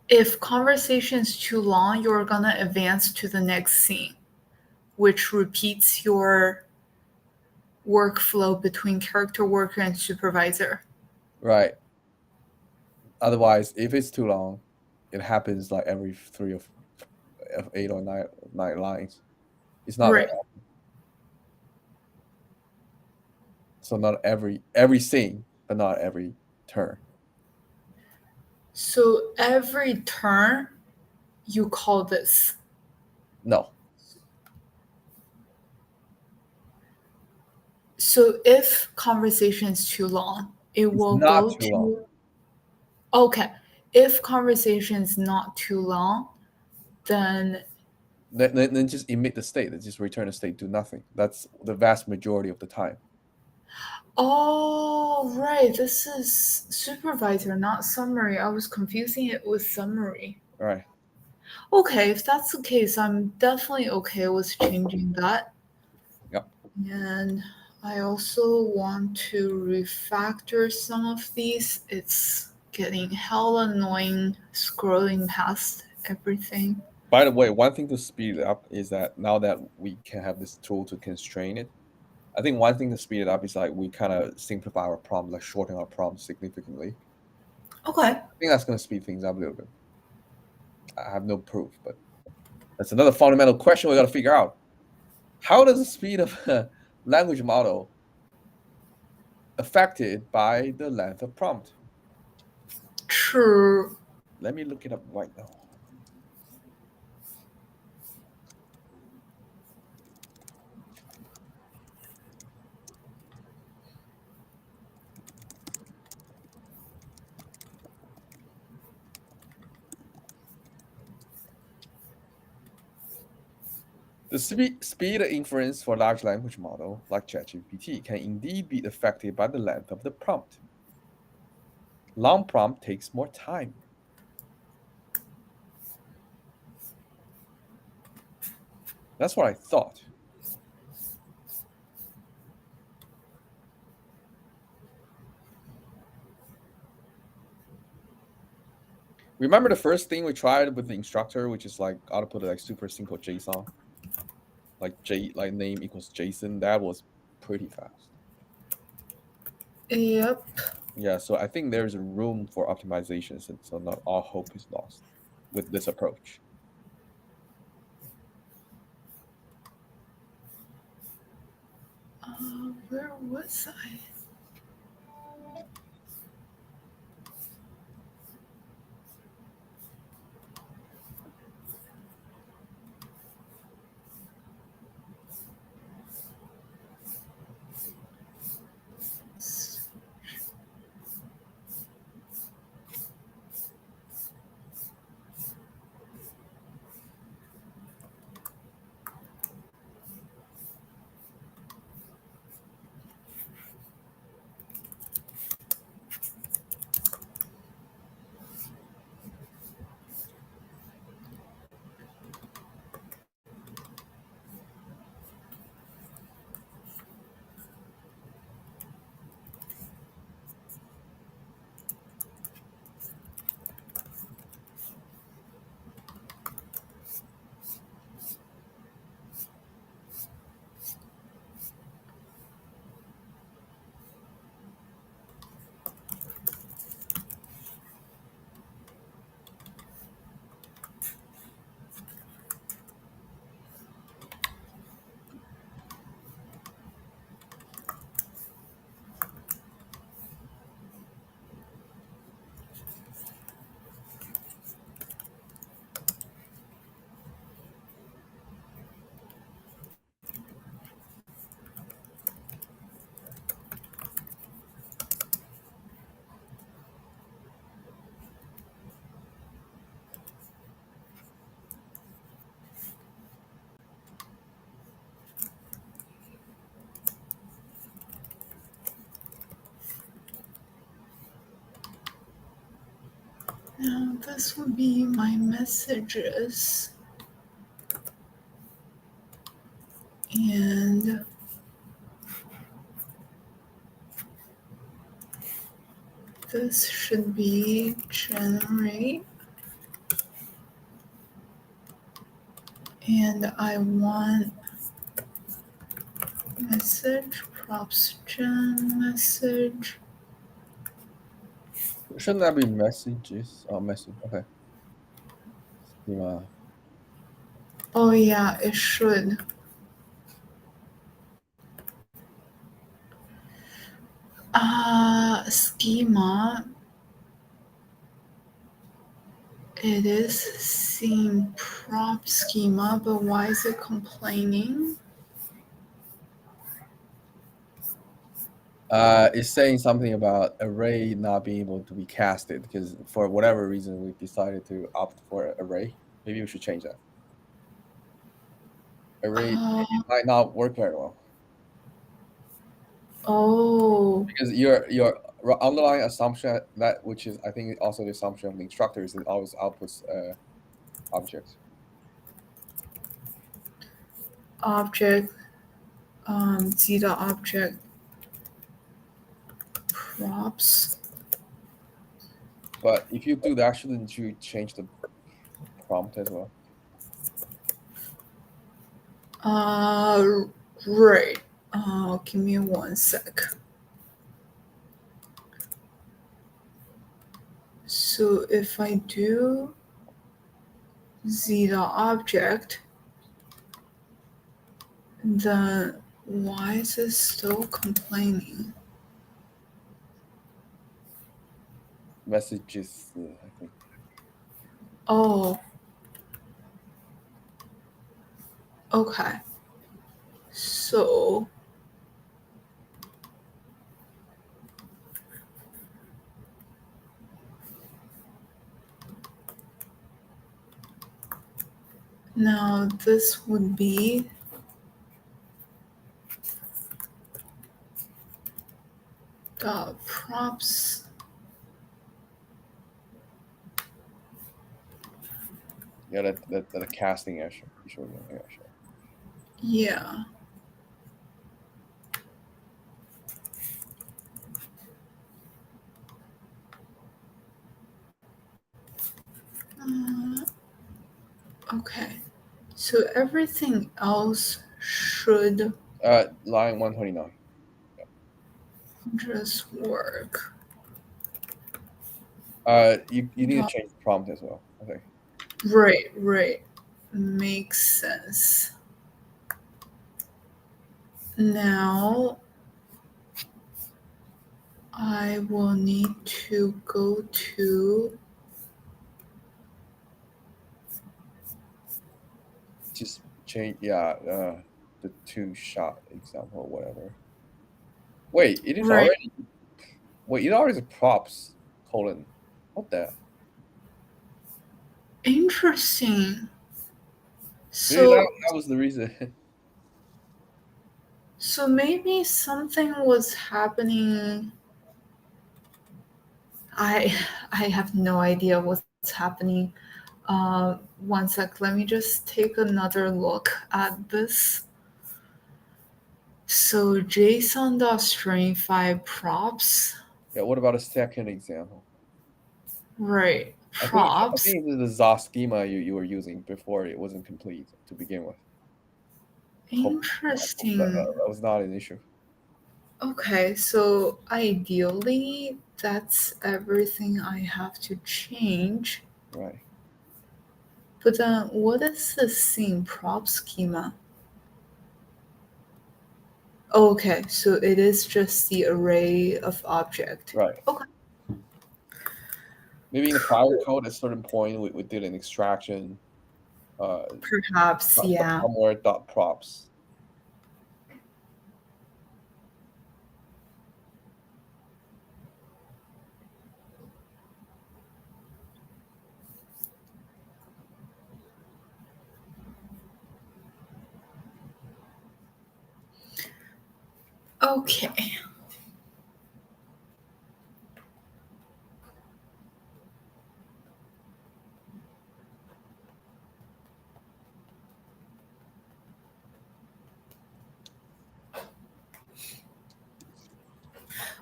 [SPEAKER 1] If conversation is too long, you're gonna advance to the next scene, which repeats your workflow between character worker and supervisor.
[SPEAKER 2] Right. Otherwise, if it's too long, it happens like every 3 of 8 or 9 lines. It's not
[SPEAKER 1] right.
[SPEAKER 2] that often. So not every scene, but not every turn.
[SPEAKER 1] So every turn, you call this?
[SPEAKER 2] No.
[SPEAKER 1] So if conversation is too long, it will
[SPEAKER 2] not
[SPEAKER 1] go
[SPEAKER 2] too
[SPEAKER 1] to.
[SPEAKER 2] Long.
[SPEAKER 1] Okay, if conversation is not too long, then
[SPEAKER 2] just emit the state. Just return the state. Do nothing. That's the vast majority of the time.
[SPEAKER 1] Oh, right. This is supervisor, not summary. I was confusing it with summary.
[SPEAKER 2] Right.
[SPEAKER 1] Okay, if that's the case, I'm definitely okay with changing that.
[SPEAKER 2] Yep.
[SPEAKER 1] And I also want to refactor some of these. It's getting hella annoying scrolling past everything.
[SPEAKER 2] By the way, one thing to speed it up is that now that we can have this tool to constrain it, I think one thing to speed it up is like we kind of simplify our prompt, like shorten our prompt significantly.
[SPEAKER 1] Okay.
[SPEAKER 2] I think that's going to speed things up a little bit. I have no proof, but that's another fundamental question we got to figure out. How does the speed of a language model affected by the length of prompt?
[SPEAKER 1] True.
[SPEAKER 2] Let me look it up right now. The speed of inference for large language model like ChatGPT can indeed be affected by the length of the prompt. Long prompt takes more time. That's what I thought. Remember the first thing we tried with the instructor, which is like output like super simple JSON, like name equals JSON. That was pretty fast.
[SPEAKER 1] Yep.
[SPEAKER 2] Yeah, so I think there's room for optimizations, and so not all hope is lost with this approach.
[SPEAKER 1] Where was I? Now this would be my messages. And this should be generate. And I want message props gen message.
[SPEAKER 2] Shouldn't that be messages? Oh, message. Okay.
[SPEAKER 1] Oh yeah, it should. Schema. It is seeing prop schema, but why is it complaining?
[SPEAKER 2] It's saying something about array not being able to be casted because for whatever reason we decided to opt for array. Maybe we should change that. Array might not work very well.
[SPEAKER 1] Oh.
[SPEAKER 2] Because your underlying assumption that which is I think also the assumption of the instructor is it always outputs objects.
[SPEAKER 1] Object zeta object props.
[SPEAKER 2] But if you do that, shouldn't you change the prompt as well?
[SPEAKER 1] Right. Give me 1 sec. So if I do zeta object, then why is it still complaining?
[SPEAKER 2] Messages, I think.
[SPEAKER 1] Oh. Okay. So Now this would be props.
[SPEAKER 2] Yeah, that casting issue.
[SPEAKER 1] Yeah. Okay. So everything else should
[SPEAKER 2] line 129.
[SPEAKER 1] just work.
[SPEAKER 2] You need to change the prompt as well, I think.
[SPEAKER 1] Right. Makes sense. Now I will need to go to
[SPEAKER 2] just change the 2-shot example or whatever. Wait, it is already props : what the?
[SPEAKER 1] Interesting. So
[SPEAKER 2] Maybe that was the reason.
[SPEAKER 1] So maybe something was happening. I have no idea what's happening. One sec, let me just take another look at this. So JSON.string5 props.
[SPEAKER 2] Yeah, what about a second example?
[SPEAKER 1] Right,
[SPEAKER 2] I
[SPEAKER 1] props.
[SPEAKER 2] think it is the 𝗲 schema you were using before it wasn't complete to begin with.
[SPEAKER 1] Interesting.
[SPEAKER 2] That was not an issue.
[SPEAKER 1] Okay, so ideally, that's everything I have to change.
[SPEAKER 2] Right.
[SPEAKER 1] But then, what is the scene prop schema? Okay, so it is just the array of object.
[SPEAKER 2] Right.
[SPEAKER 1] Okay.
[SPEAKER 2] Maybe in the prior code, at a certain point, we did an extraction.
[SPEAKER 1] Perhaps, yeah.
[SPEAKER 2] Somewhere .props.
[SPEAKER 1] Okay.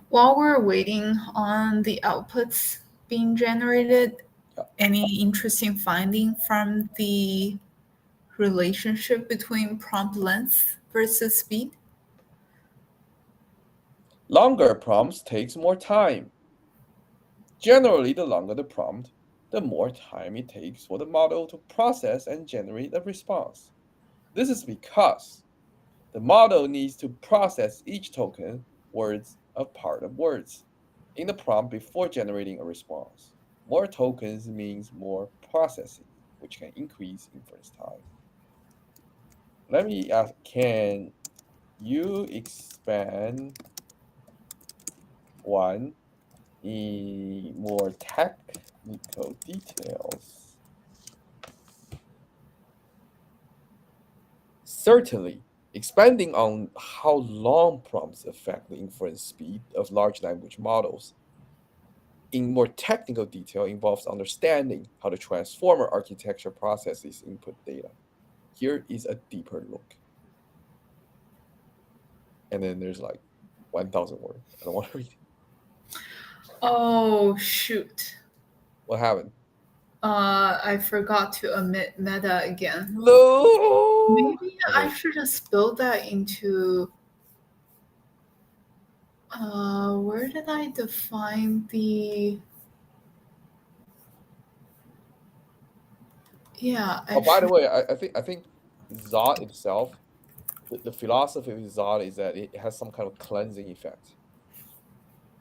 [SPEAKER 1] While we're waiting on the outputs being generated, any interesting finding from the relationship between prompt length versus speed?
[SPEAKER 2] Longer prompts takes more time. Generally, the longer the prompt, the more time it takes for the model to process and generate a response. This is because the model needs to process each token, words, a part of words, in the prompt before generating a response. More tokens means more processing, which can increase inference time. Let me ask, can you expand one in more technical details? Certainly. Expanding on how long prompts affect the inference speed of large language models in more technical detail involves understanding how the transformer architecture processes input data. Here is a deeper look. And then there's like 1,000 words. I don't want to read it.
[SPEAKER 1] Oh, shoot.
[SPEAKER 2] What happened?
[SPEAKER 1] I forgot to omit meta again.
[SPEAKER 2] No!
[SPEAKER 1] Maybe I should have spelled that into... where did I define the... Yeah.
[SPEAKER 2] By the way, I think 𝗲 itself, the philosophy of 𝗲 is that it has some kind of cleansing effect.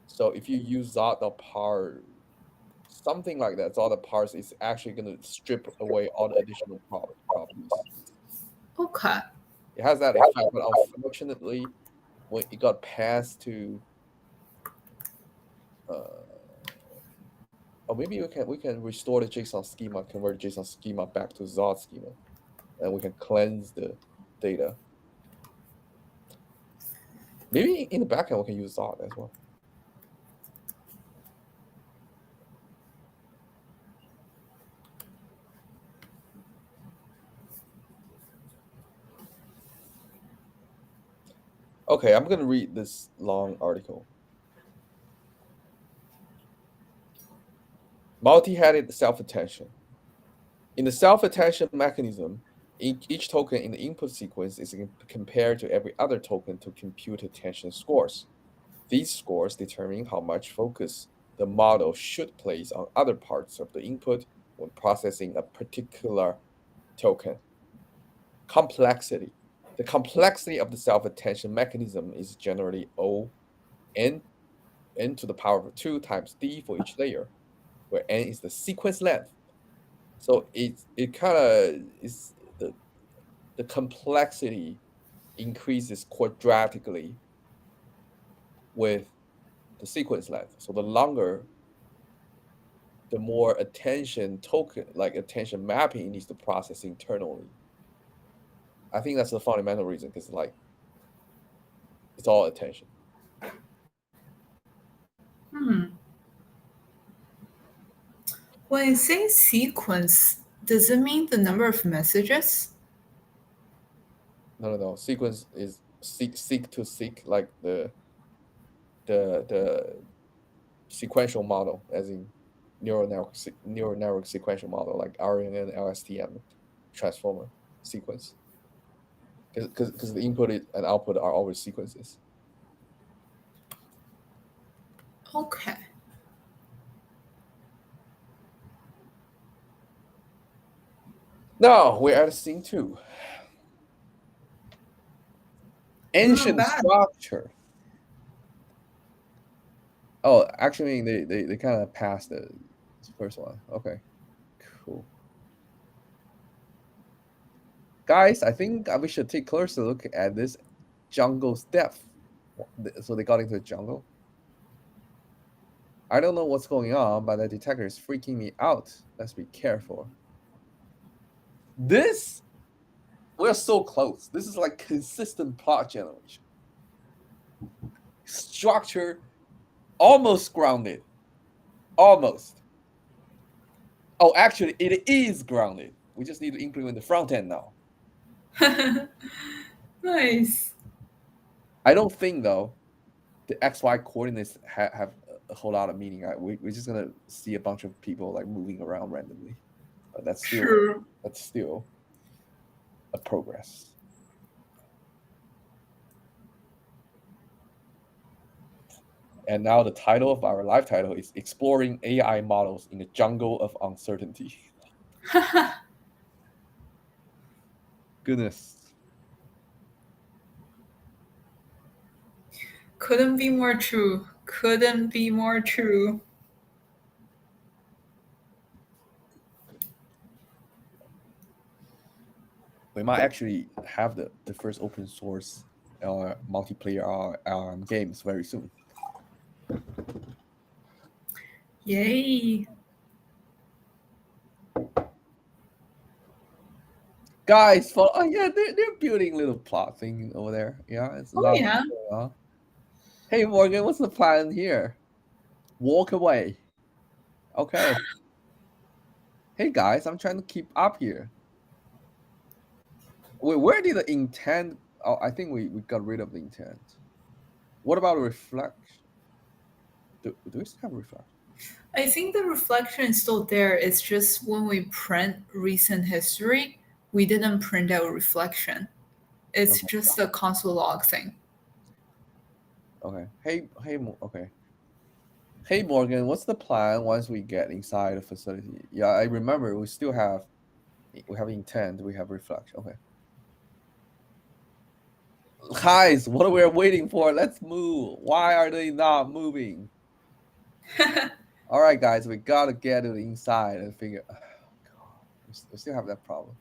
[SPEAKER 2] So if you use 𝗲.parse, something like that, 𝗲.parse is actually going to strip away all the additional properties.
[SPEAKER 1] Okay.
[SPEAKER 2] It has that effect, but unfortunately, when it got passed to, or maybe we can restore the JSON schema, convert JSON schema back to 𝗲 schema. and we can cleanse the data. Maybe in the backend we can use Zod as well. Okay, I'm going to read this long article. Multi-headed self-attention. In the self-attention mechanism, each token in the input sequence is compared to every other token to compute attention scores. These scores determine how much focus the model should place on other parts of the input when processing a particular token. Complexity. The complexity of the self-attention mechanism is generally O(n) to the power of 2 times d for each layer, where n is the sequence length. So it kind of is the complexity increases quadratically with the sequence length. So the longer, the more attention token, like attention mapping, it needs to process internally. I think that's the fundamental reason, because like it's all attention.
[SPEAKER 1] When you say sequence, does it mean the number of messages?
[SPEAKER 2] No. Sequence is seek to seek, like the sequential model, as in neural network sequential model, like RNN, LSTM, transformer sequence. Because the input and output are always sequences.
[SPEAKER 1] Okay.
[SPEAKER 2] Now we're at scene 2. Ancient structure. Oh, actually, they kind of passed the first one. Okay, cool. Guys, I think we should take a closer look at this jungle's depth. So they got into the jungle. I don't know what's going on, but the detector is freaking me out. Let's be careful. We're so close. This is like consistent plot generation. Structure almost grounded. Almost. Oh, actually, it is grounded. We just need to implement the front end now.
[SPEAKER 1] Nice.
[SPEAKER 2] I don't think, though, the XY coordinates have a whole lot of meaning. We're just going to see a bunch of people like moving around randomly. But that's still a progress. And now the title of our live title is Exploring AI Models in the Jungle of Uncertainty. Goodness.
[SPEAKER 1] Couldn't be more true. Couldn't be more true.
[SPEAKER 2] We might actually have the first open source multiplayer games very soon.
[SPEAKER 1] Yay.
[SPEAKER 2] Guys, they're building little plot thing over there. Yeah, it's a lot of
[SPEAKER 1] Yeah.
[SPEAKER 2] going on. Hey Morgan, what's the plan here? Walk away. Okay. Hey guys, I'm trying to keep up here. Wait, where did the intent? Oh, I think we got rid of the intent. What about reflection? Do we still have reflection?
[SPEAKER 1] I think the reflection is still there. It's just when we print recent history, we didn't print out reflection. It's just a console log thing.
[SPEAKER 2] Okay. Okay. Hey Morgan, what's the plan once we get inside the facility? Yeah, I remember we have intent, we have reflection. Okay. Guys, what are we waiting for? Let's move. Why are they not moving? All right, guys, we gotta get to the inside and figure. Oh, God, we still have that problem.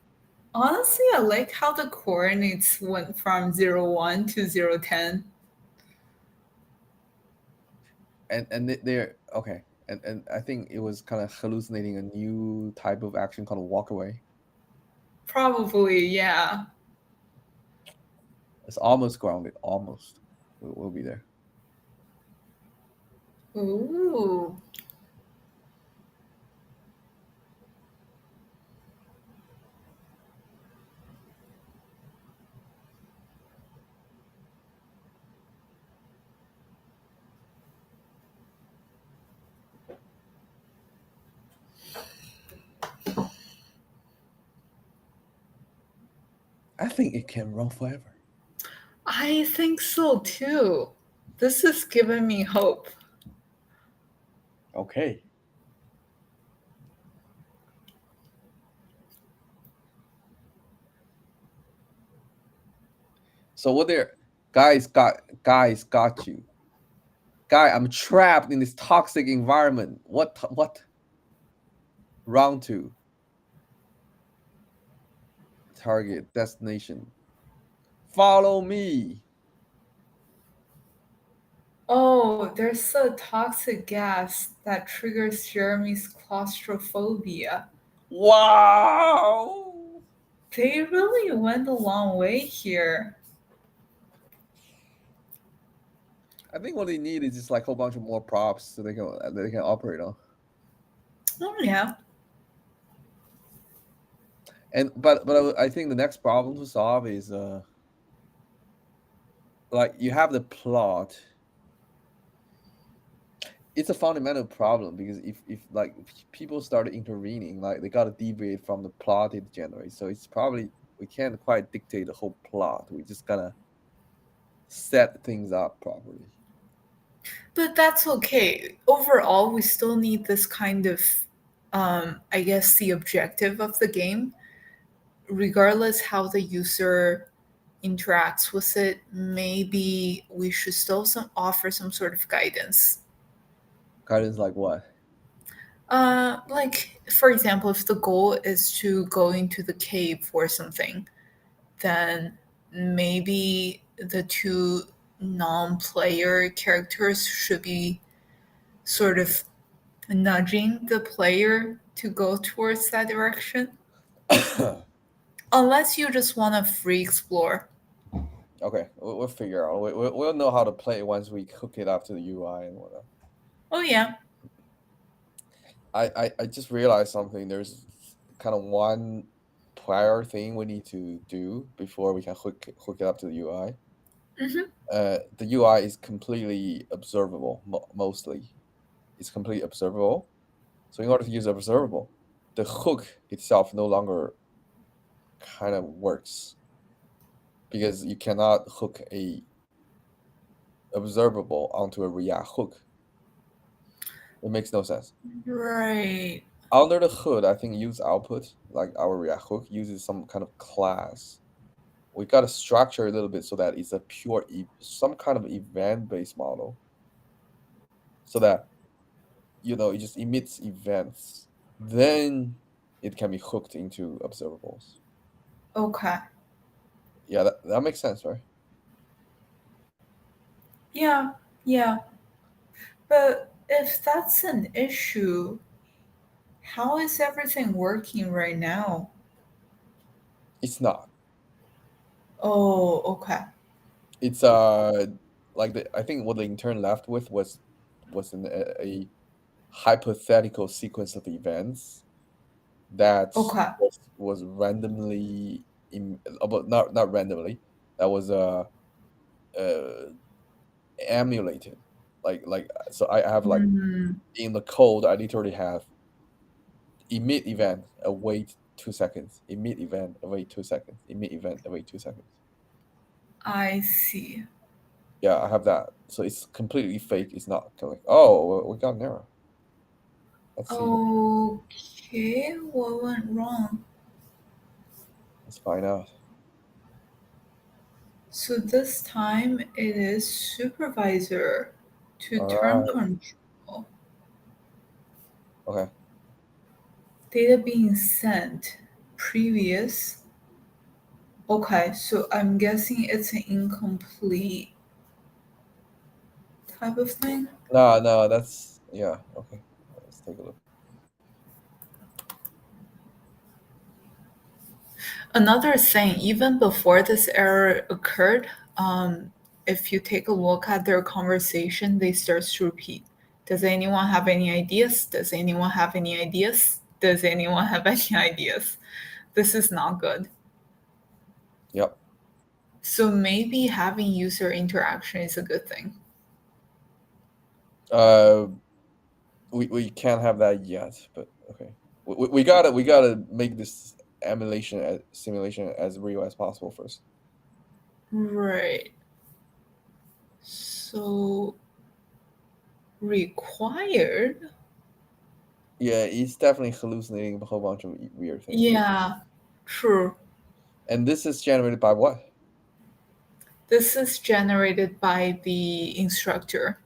[SPEAKER 1] Honestly, I like how the coordinates went from 01 to 010.
[SPEAKER 2] And they're okay. And I think it was kind of hallucinating a new type of action called walk away.
[SPEAKER 1] Probably, yeah.
[SPEAKER 2] It's almost grounded. Almost. We'll be there.
[SPEAKER 1] Ooh.
[SPEAKER 2] I think it can run forever.
[SPEAKER 1] I think so too. This is giving me hope.
[SPEAKER 2] Okay. So what there, guys got you. Guy, I'm trapped in this toxic environment. What? Round 2. Target, destination. Follow me.
[SPEAKER 1] Oh, there's a toxic gas that triggers Jeremy's claustrophobia.
[SPEAKER 2] Wow.
[SPEAKER 1] They really went a long way here.
[SPEAKER 2] I think what they need is just like a whole bunch of more props so they can operate on.
[SPEAKER 1] Oh yeah.
[SPEAKER 2] And but I think the next problem to solve is like you have the plot. It's a fundamental problem because if like people started intervening, like they got to deviate from the plot it generates. So it's probably we can't quite dictate the whole plot. We just gotta set things up properly.
[SPEAKER 1] But that's okay. Overall, we still need this kind of, I guess, the objective of the game. Regardless how the user interacts with it, maybe we should still offer some sort of guidance.
[SPEAKER 2] Guidance like what?
[SPEAKER 1] Like, for example, if the goal is to go into the cave or something, then maybe the two non-player characters should be sort of nudging the player to go towards that direction. Unless you just want to free explore.
[SPEAKER 2] Okay, we'll figure out. We'll know how to play once we hook it up to the UI and whatnot.
[SPEAKER 1] Oh yeah.
[SPEAKER 2] I just realized something. There's kind of one prior thing we need to do before we can hook it up to the UI.
[SPEAKER 1] Mm-hmm.
[SPEAKER 2] The UI is completely observable. Mostly, it's completely observable. So in order to use observable, the hook itself no longer kind of works because you cannot hook a observable onto a React hook. It makes no sense.
[SPEAKER 1] Right.
[SPEAKER 2] Under the hood, I think use output, like our React hook, uses some kind of class. We got to structure a little bit so that it's a pure, some kind of event-based model, so that it just emits events. Then it can be hooked into observables.
[SPEAKER 1] Okay.
[SPEAKER 2] Yeah, that makes sense, right?
[SPEAKER 1] Yeah. But if that's an issue, how is everything working right now?
[SPEAKER 2] It's not.
[SPEAKER 1] Oh, okay.
[SPEAKER 2] It's like I think what the intern left with was a hypothetical sequence of events that
[SPEAKER 1] Okay.
[SPEAKER 2] was randomly but not randomly, that was emulated, so I have like in the code I literally have emit event, await 2 seconds, emit event, await 2 seconds, emit event, await 2 seconds.
[SPEAKER 1] I see.
[SPEAKER 2] Yeah, I have that. So it's completely fake. It's not like, oh, we got an error. Let's see.
[SPEAKER 1] Okay, what went wrong?
[SPEAKER 2] Let's find out.
[SPEAKER 1] So this time it is supervisor to
[SPEAKER 2] All
[SPEAKER 1] turn
[SPEAKER 2] right.
[SPEAKER 1] control.
[SPEAKER 2] Okay.
[SPEAKER 1] Data being sent. Previous. Okay, so I'm guessing it's an incomplete type of thing.
[SPEAKER 2] No, that's yeah. Okay. Let's take a look.
[SPEAKER 1] Another thing, even before this error occurred, if you take a look at their conversation, they start to repeat. Does anyone have any ideas? Does anyone have any ideas? Does anyone have any ideas? This is not good.
[SPEAKER 2] Yep.
[SPEAKER 1] So maybe having user interaction is a good thing.
[SPEAKER 2] We can't have that yet, but okay. We gotta make this simulation as real as possible first.
[SPEAKER 1] Right. So required.
[SPEAKER 2] Yeah, he's definitely hallucinating a whole bunch of weird things.
[SPEAKER 1] Yeah, true.
[SPEAKER 2] And this is generated by what?
[SPEAKER 1] This is generated by the instructor.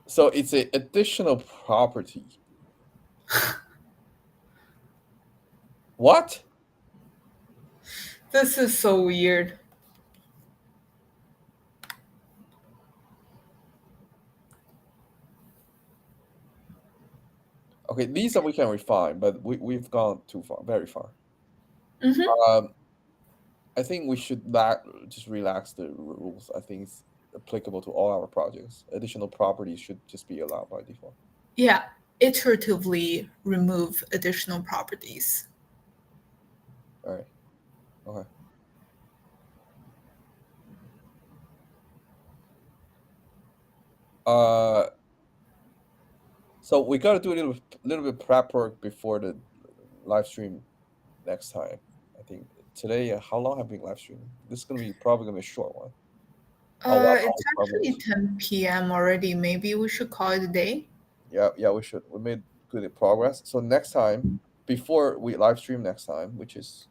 [SPEAKER 2] So it's an additional property. What?
[SPEAKER 1] This is so weird.
[SPEAKER 2] Okay, these are we can refine, but we've gone too far, very far.
[SPEAKER 1] Mm-hmm.
[SPEAKER 2] I think we should just relax the rules. I think it's applicable to all our projects. Additional properties should just be allowed by default.
[SPEAKER 1] Yeah, iteratively remove additional properties.
[SPEAKER 2] All right. Okay. So we got to do a little bit prep work before the live stream next time. I think today, how long have we been live streaming? This is probably gonna be a short one.
[SPEAKER 1] It's actually 10 p.m. already. Maybe we should call it a day.
[SPEAKER 2] Yeah, we should. We made good progress. So next time, before we live stream next time, which is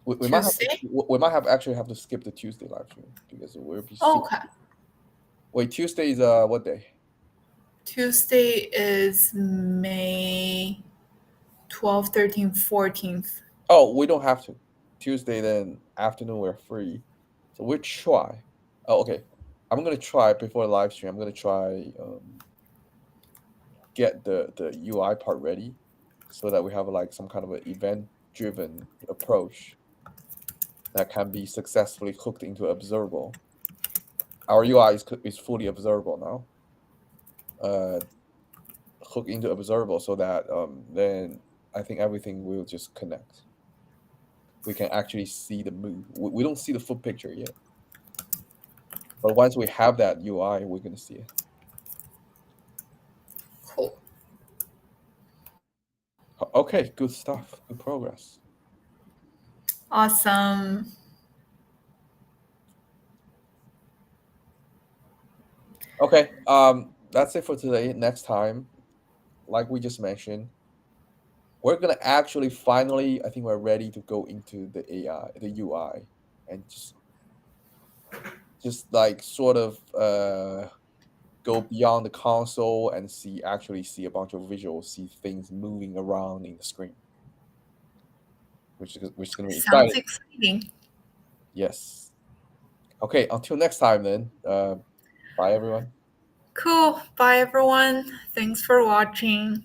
[SPEAKER 2] we might actually have to skip the Tuesday live stream because we'll be.
[SPEAKER 1] Okay.
[SPEAKER 2] Wait, Tuesday is what day?
[SPEAKER 1] Tuesday is May 12th, 13th, 14th.
[SPEAKER 2] Oh, we don't have to. Tuesday then afternoon we're free, so we'll try. Oh, okay. I'm gonna try before the live stream. I'm gonna try get the UI part ready, so that we have like some kind of an event-driven approach that can be successfully hooked into observable. Our UI is fully observable now. Hook into observable so that then I think everything will just connect. We can actually see the move. We don't see the full picture yet, but once we have that UI, we're gonna see it.
[SPEAKER 1] Cool.
[SPEAKER 2] Okay, good stuff. Good progress.
[SPEAKER 1] Awesome.
[SPEAKER 2] Okay, that's it for today. Next time, like we just mentioned, we're gonna actually finally, I think we're ready to go into the UI, and just like sort of go beyond the console and actually see a bunch of visuals, see things moving around in the screen, which is gonna be
[SPEAKER 1] Sounds
[SPEAKER 2] exciting.
[SPEAKER 1] exciting.
[SPEAKER 2] Yes. Okay, until next time then. Bye everyone.
[SPEAKER 1] Cool. Bye everyone. Thanks for watching.